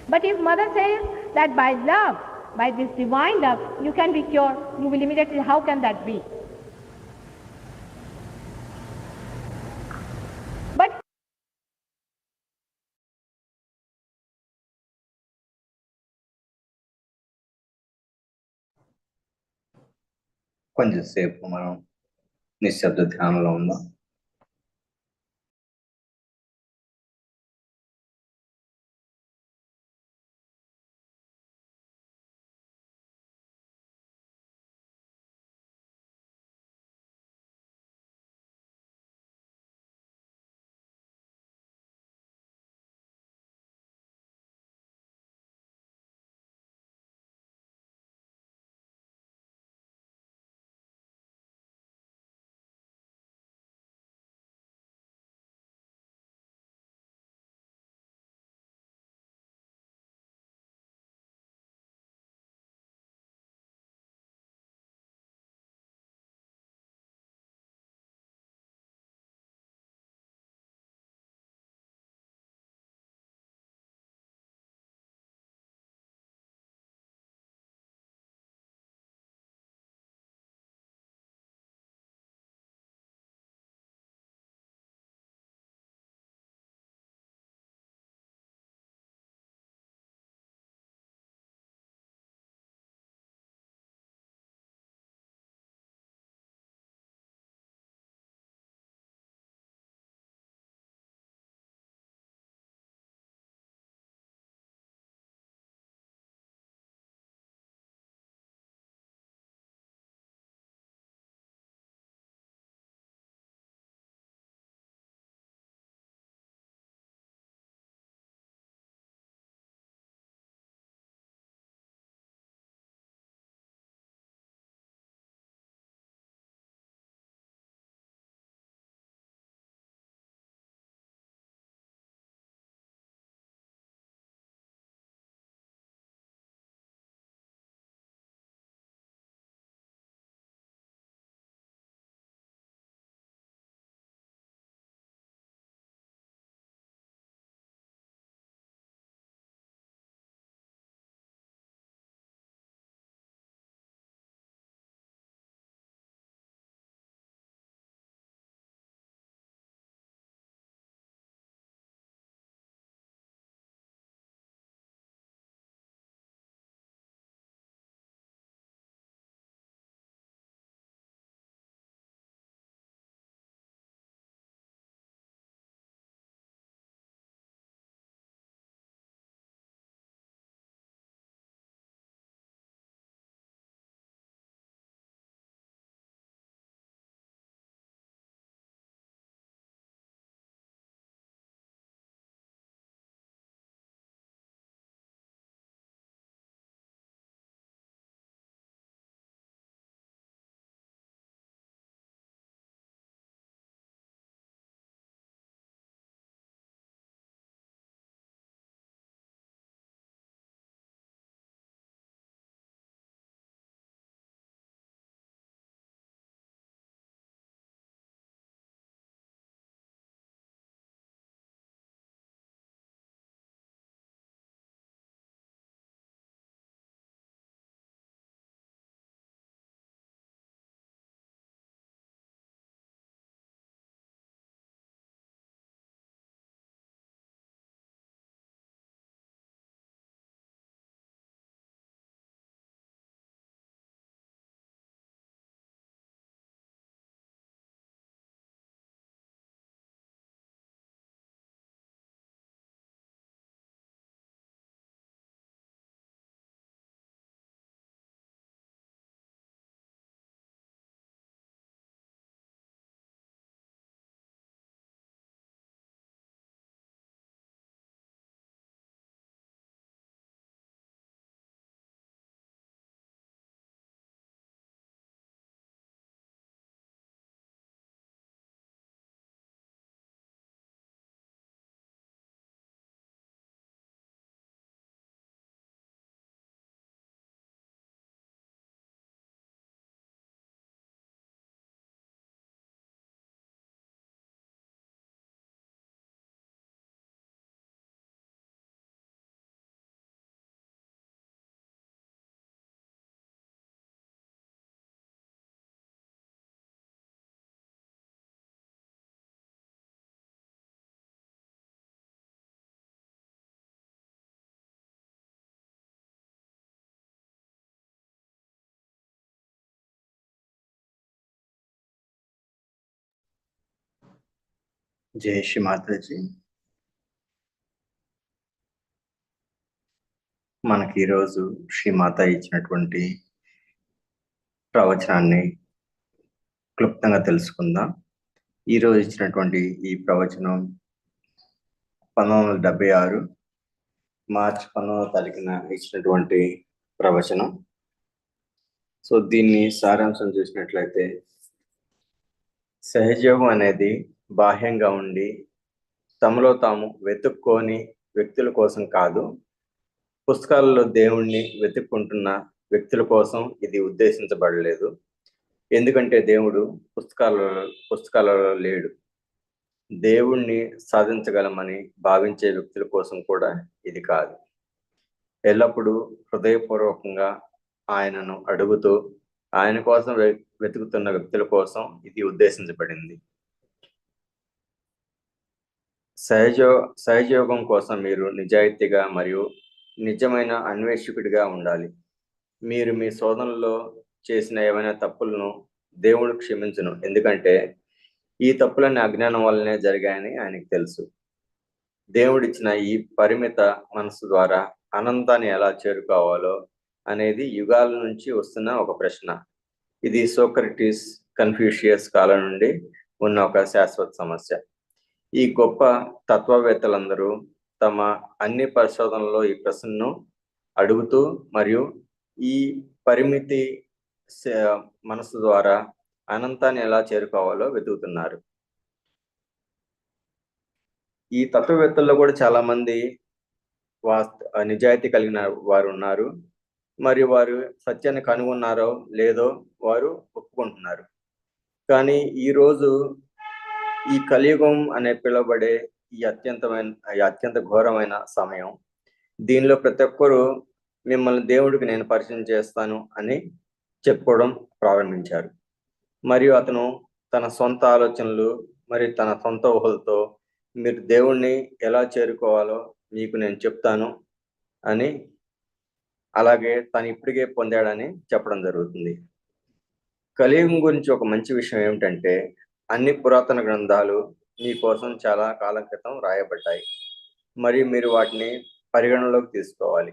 But if mother says that by love, by this divine love, you can be cured, you will immediately, how can that be? But కొంచెంసేపు మనం నిశ్శబ్ద ధ్యానంలో ఉందాం. జై శ్రీ మాతాజీ. మనకి ఈరోజు శ్రీ మాత ఇచ్చినటువంటి ప్రవచనాన్ని క్లుప్తంగా తెలుసుకుందాం. ఈరోజు ఇచ్చినటువంటి ఈ ప్రవచనం 1976 మార్చి 19వ తారీఖున ఇచ్చినటువంటి ప్రవచనం. సో దీన్ని సారాంశం చూసినట్లయితే, సహజయోగం అనేది బాహ్యంగా ఉండి తమలో తాము వెతుక్కోని వ్యక్తుల కోసం కాదు, పుస్తకాలలో దేవుణ్ణి వెతుక్కుంటున్న వ్యక్తుల కోసం ఇది ఉద్దేశించబడలేదు. ఎందుకంటే దేవుడు పుస్తకాలలో లేడు. దేవుణ్ణి సాధించగలమని భావించే వ్యక్తుల కోసం కూడా ఇది కాదు. ఎల్లప్పుడూ హృదయపూర్వకంగా ఆయనను అడుగుతూ ఆయన కోసం వెతుకుతున్న వ్యక్తుల కోసం ఇది ఉద్దేశించబడింది. సహజయోగం కోసం మీరు నిజాయితీగా మరియు నిజమైన అన్వేషకుడిగా ఉండాలి. మీరు మీ శోధనలో చేసిన ఏమైనా తప్పులను దేవుడు క్షమించును, ఎందుకంటే ఈ తప్పులన్నీ అజ్ఞానం వల్లనే జరిగాయని ఆయనకు తెలుసు. దేవుడిచ్చిన ఈ పరిమిత మనసు ద్వారా అనంతాన్ని ఎలా చేరుకోవాలో అనేది యుగాల నుంచి వస్తున్న ఒక ప్రశ్న. ఇది సోక్రటీస్, కన్ఫ్యూషియస్ కాలం నుండి ఉన్న ఒక శాశ్వత సమస్య. ఈ గొప్ప తత్వవేత్తలందరూ తమ అన్ని పరిశోధనలో ఈ ప్రశ్నను అడుగుతూ మరియు ఈ పరిమితి మనసు ద్వారా అనంతాన్ని ఎలా చేరుకోవాలో వెతుకుతున్నారు. ఈ తత్వవేత్తల్లో కూడా చాలా మంది నిజాయితీ కలిగిన వారు ఉన్నారు, మరియు వారు సత్యాన్ని కనుగొన్నారో లేదో వారు ఒప్పుకుంటున్నారు. కానీ ఈరోజు ఈ కలియుగం అనే పిలువబడే ఈ అత్యంత ఘోరమైన సమయం, దీనిలో ప్రతి ఒక్కరూ మిమ్మల్ని దేవుడికి నేను పరిచయం చేస్తాను అని చెప్పుకోవడం ప్రారంభించారు. మరియు అతను తన సొంత ఆలోచనలు మరియు తన సొంత ఊహలతో మీరు దేవుణ్ణి ఎలా చేరుకోవాలో మీకు నేను చెప్తాను అని, అలాగే తను ఇప్పటికే పొందాడని చెప్పడం జరుగుతుంది. కలియుగం గురించి ఒక మంచి విషయం ఏమిటంటే, అన్ని పురాతన గ్రంథాలు మీకోసం చాలా కాలం క్రితం రాయబడ్డాయి మరియు మీరు వాటిని పరిగణనలోకి తీసుకోవాలి.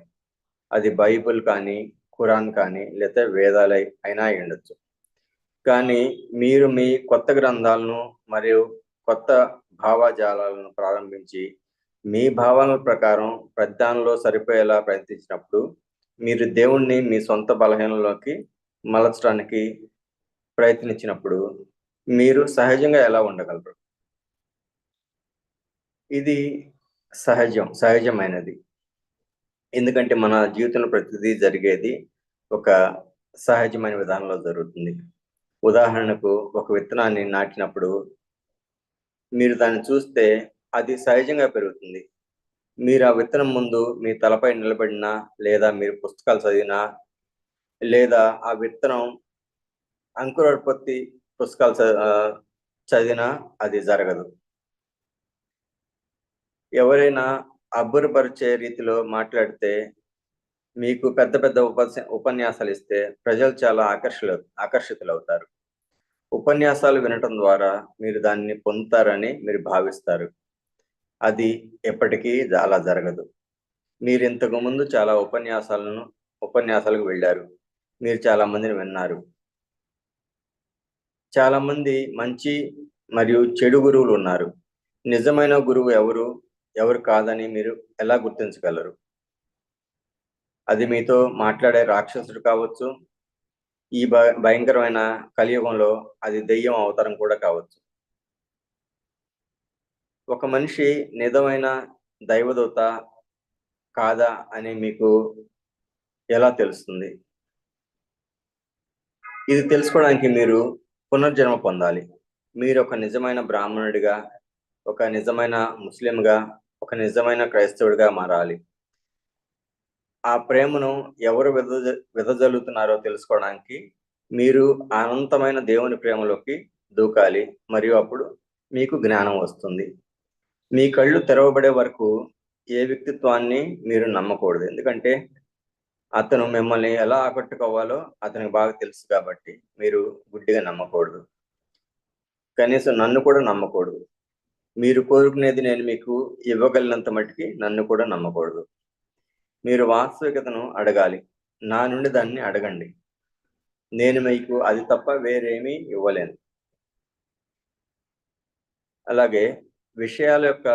అది బైబిల్ కానీ, ఖురాన్ కానీ, లేదా వేదాలు అయినా ఉండొచ్చు. కానీ మీరు మీ కొత్త గ్రంథాలను మరియు కొత్త భావజాలాలను ప్రారంభించి మీ భావనల ప్రకారం ప్రధానంలో సరిపోయేలా ప్రయత్నించినప్పుడు, మీరు దేవుణ్ణి మీ సొంత బలహీనలోకి మలచడానికి ప్రయత్నించినప్పుడు మీరు సహజంగా ఎలా ఉండగలరు? ఇది సహజమైనది. ఎందుకంటే మన జీవితంలో ప్రతిదీ జరిగేది ఒక సహజమైన విధానంలో జరుగుతుంది. ఉదాహరణకు, ఒక విత్తనాన్ని నాటినప్పుడు మీరు దాన్ని చూస్తే అది సహజంగా పెరుగుతుంది. మీరు ఆ విత్తనం ముందు మీ తలపై నిలబడినా, లేదా మీరు పుస్తకాలు చదివినా, లేదా ఆ విత్తనం అంకురోత్పత్తి పుస్తకాలు చదివినా అది జరగదు. ఎవరైనా అబ్బురపరిచే రీతిలో మాట్లాడితే, మీకు పెద్ద పెద్ద ఉపన్యాసాలు ఇస్తే ప్రజలు చాలా ఆకర్షితులవుతారు. ఉపన్యాసాలు వినటం ద్వారా మీరు దాన్ని పొందుతారని మీరు భావిస్తారు. అది ఎప్పటికీ అలా జరగదు. మీరు ఇంతకు ముందు చాలా ఉపన్యాసాలకు వెళ్ళారు, మీరు చాలా మందిని విన్నారు. చాలా మంది మంచి మరియు చెడు గురువులు ఉన్నారు. నిజమైన గురువు ఎవరు కాదని మీరు ఎలా గుర్తించగలరు? అది మీతో మాట్లాడే రాక్షసుడు కావచ్చు, ఈ భయంకరమైన కలియుగంలో అది దెయ్యం అవతారం కూడా కావచ్చు. ఒక మనిషి నిజమైన దైవదూత కాదా అని మీకు ఎలా తెలుస్తుంది? ఇది తెలుసుకోవడానికి మీరు పునర్జన్మ పొందాలి. మీరు ఒక నిజమైన బ్రాహ్మణుడిగా, ఒక నిజమైన ముస్లింగా, ఒక నిజమైన క్రైస్తవుడిగా మారాలి. ఆ ప్రేమను ఎవరు వెదజల్లుతున్నారో తెలుసుకోవడానికి మీరు అనంతమైన దేవుని ప్రేమలోకి దూకాలి, మరియు అప్పుడు మీకు జ్ఞానం వస్తుంది. మీ కళ్ళు తెరవబడే వరకు ఏ వ్యక్తిత్వాన్ని మీరు నమ్మకూడదు, ఎందుకంటే అతను మిమ్మల్ని ఎలా ఆకట్టుకోవాలో అతనికి బాగా తెలుసు కాబట్టి మీరు గుడ్డిగా నమ్మకూడదు. కనీసం నన్ను కూడా నమ్మకూడదు. మీరు కోరుకునేది నేను మీకు ఇవ్వగలిగినంత మట్టుకి నన్ను కూడా నమ్మకూడదు. మీరు వాస్తవికతను అడగాలి, నా నుండి దాన్ని అడగండి. నేను మీకు అది తప్ప వేరేమీ ఇవ్వలేను. అలాగే విషయాల యొక్క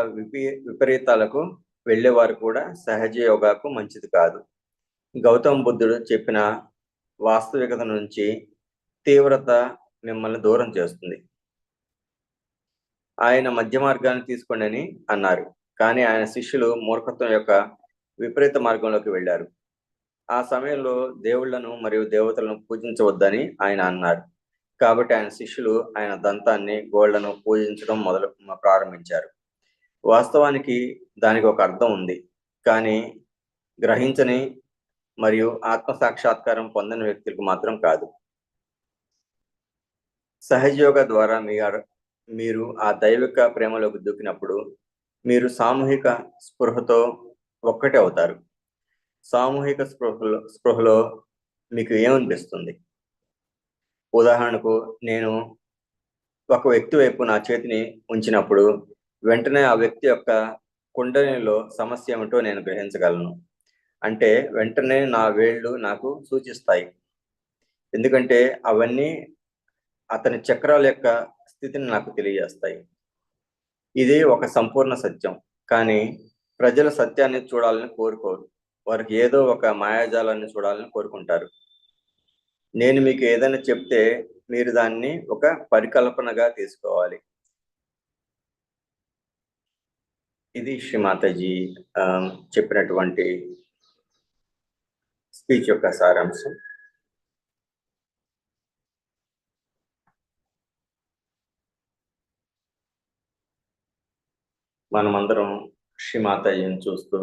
విపరీతాలకు వెళ్ళేవారు కూడా సహజ యోగాకు మంచిది కాదు. గౌతమ బుద్ధుడు చెప్పిన వాస్తవికత నుంచి తీవ్రత మిమ్మల్ని దూరం చేస్తుంది. ఆయన మధ్య మార్గాన్ని తీసుకోండి అని అన్నారు, కానీ ఆయన శిష్యులు మూర్ఖత్వం యొక్క విపరీత మార్గంలోకి వెళ్ళారు. ఆ సమయంలో దేవుళ్లను మరియు దేవతలను పూజించవద్దని ఆయన అన్నారు. కాబట్టి ఆయన శిష్యులు ఆయన దంతాన్ని, గోళ్లను పూజించడం ప్రారంభించారు. వాస్తవానికి దానికి ఒక అర్థం ఉంది, కానీ గ్రహించని మరియు ఆత్మ సాక్షాత్కారం పొందని వ్యక్తులకు మాత్రం కాదు. సహజయోగ ద్వారా మీరు ఆ దైవిక ప్రేమలోకి దూకినప్పుడు మీరు సామూహిక స్పృహతో ఒక్కటే అవుతారు. సామూహిక స్పృహలో మీకు ఏమనిపిస్తుంది? ఉదాహరణకు, నేను ఒక వ్యక్తి వైపు నా చేతిని ఉంచినప్పుడు వెంటనే ఆ వ్యక్తి యొక్క కుండలిలో సమస్య ఏమిటో నేను గ్రహించగలను. అంటే వెంటనే నా వేళ్ళు నాకు సూచిస్తాయి, ఎందుకంటే అవన్నీ అతని చక్రాల యొక్క స్థితిని నాకు తెలియజేస్తాయి. ఇది ఒక సంపూర్ణ సత్యం, కానీ ప్రజలు సత్యాన్ని చూడాలని కోరుకోరు. వారికి ఏదో ఒక మాయాజాలాన్ని చూడాలని కోరుకుంటారు. నేను మీకు ఏదైనా చెప్తే మీరు దాన్ని ఒక పరికల్పనగా తీసుకోవాలి. ఇది శ్రీమాతాజీ చెప్పినటువంటి స్పీచ్ యొక్క సారాంశం. మనమందరం శ్రీమాతాజీని చూస్తూ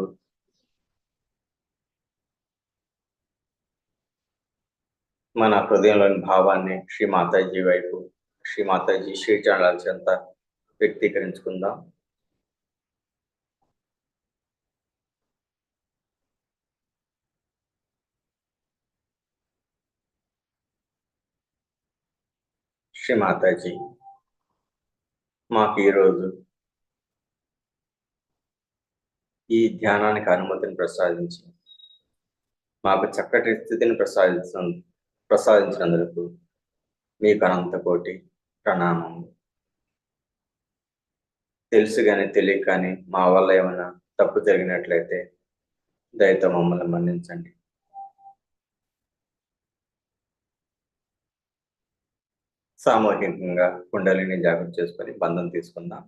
మన హృదయంలోని భావాన్ని శ్రీమాతాజీ వైపు, శ్రీమాతాజీ శ్రీచరణాల చెంత వ్యక్తీకరించుకుందాం. శ్రీమాతాజీ, మాకు ఈరోజు ఈ ధ్యానానికి అనుమతిని ప్రసాదించి మాకు చక్కటి స్థితిని ప్రసాదించినందుకు మీకు అనంత కోటి ప్రణామం. తెలుసు కానీ తెలియక కానీ మా వల్ల ఏమైనా తప్పు జరిగినట్లయితే దయతో మమ్మల్ని మన్నించండి. సామూహికంగా కుండలిని జాగ్రత్త చేసుకొని బంధం తీసుకుందాం.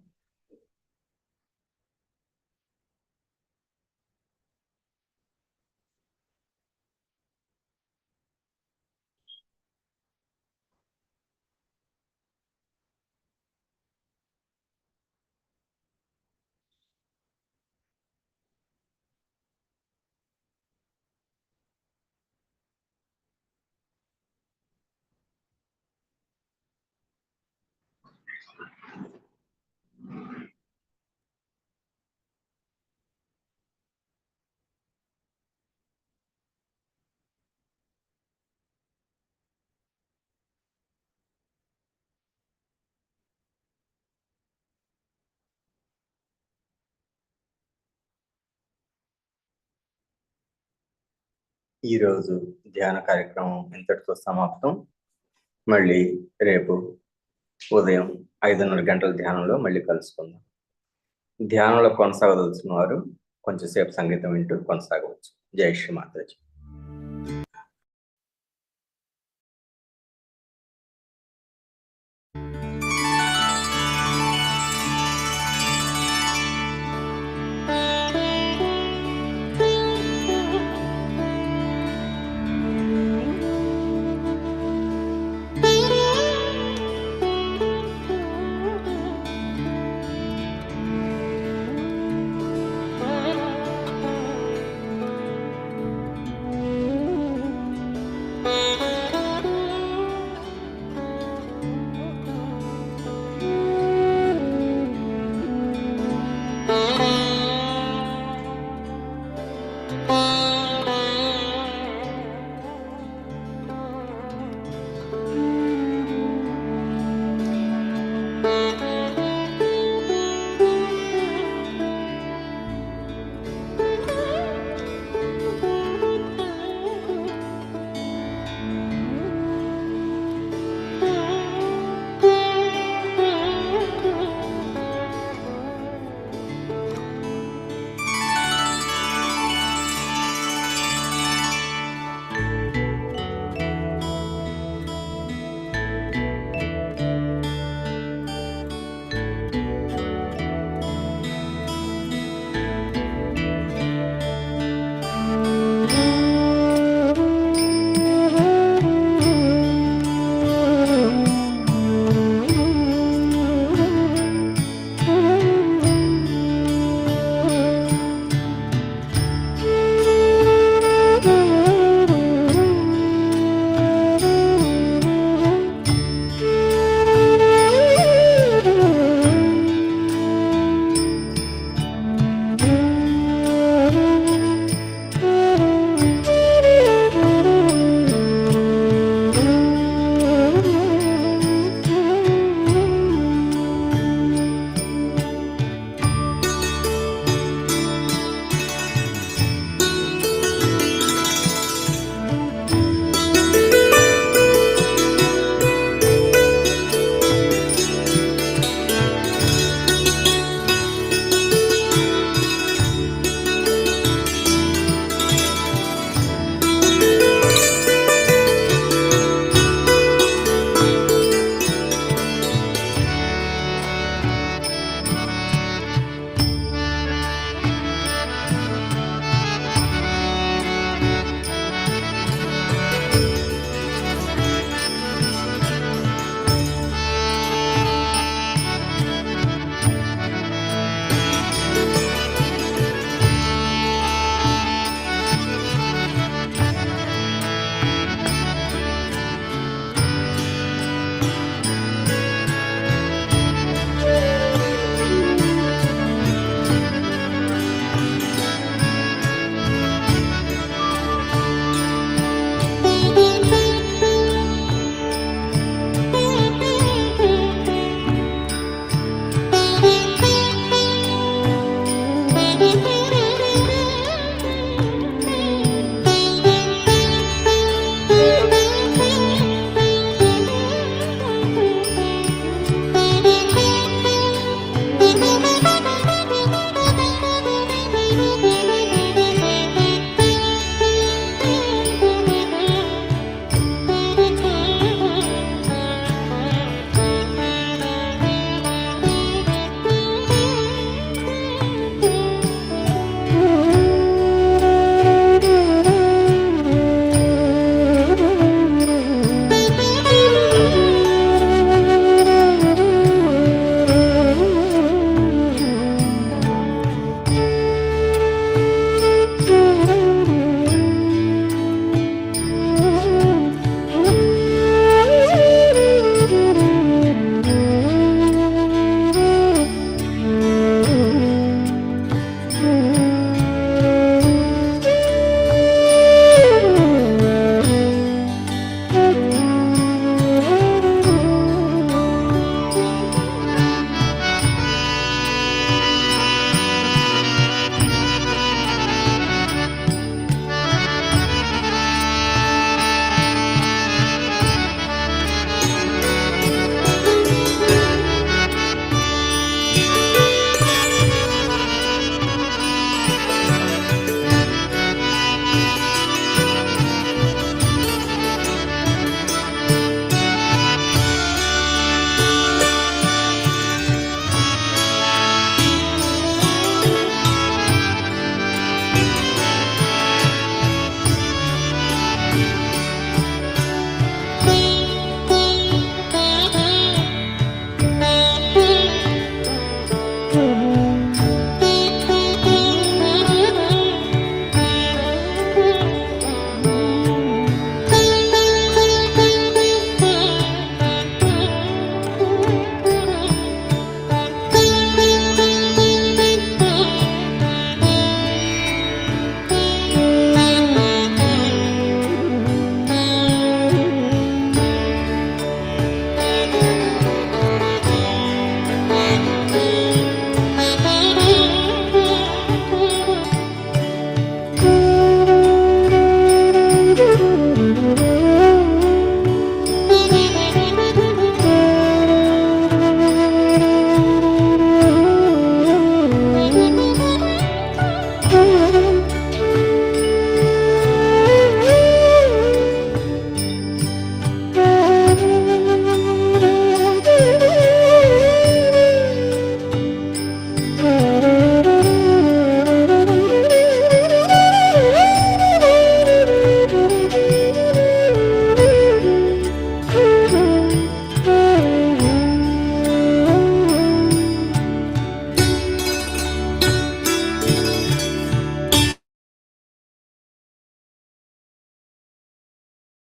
ఈరోజు ధ్యాన కార్యక్రమం ఇంతటితో సమాప్తం. మళ్ళీ రేపు ఉదయం 5:30 గంటల ధ్యానంలో మళ్ళీ కలుసుకుందాం. ధ్యానంలో కొనసాగదలుచుకున్న వారు కొంచెంసేపు సంగీతం వింటూ కొనసాగవచ్చు. జై శ్రీ మాతాజీ.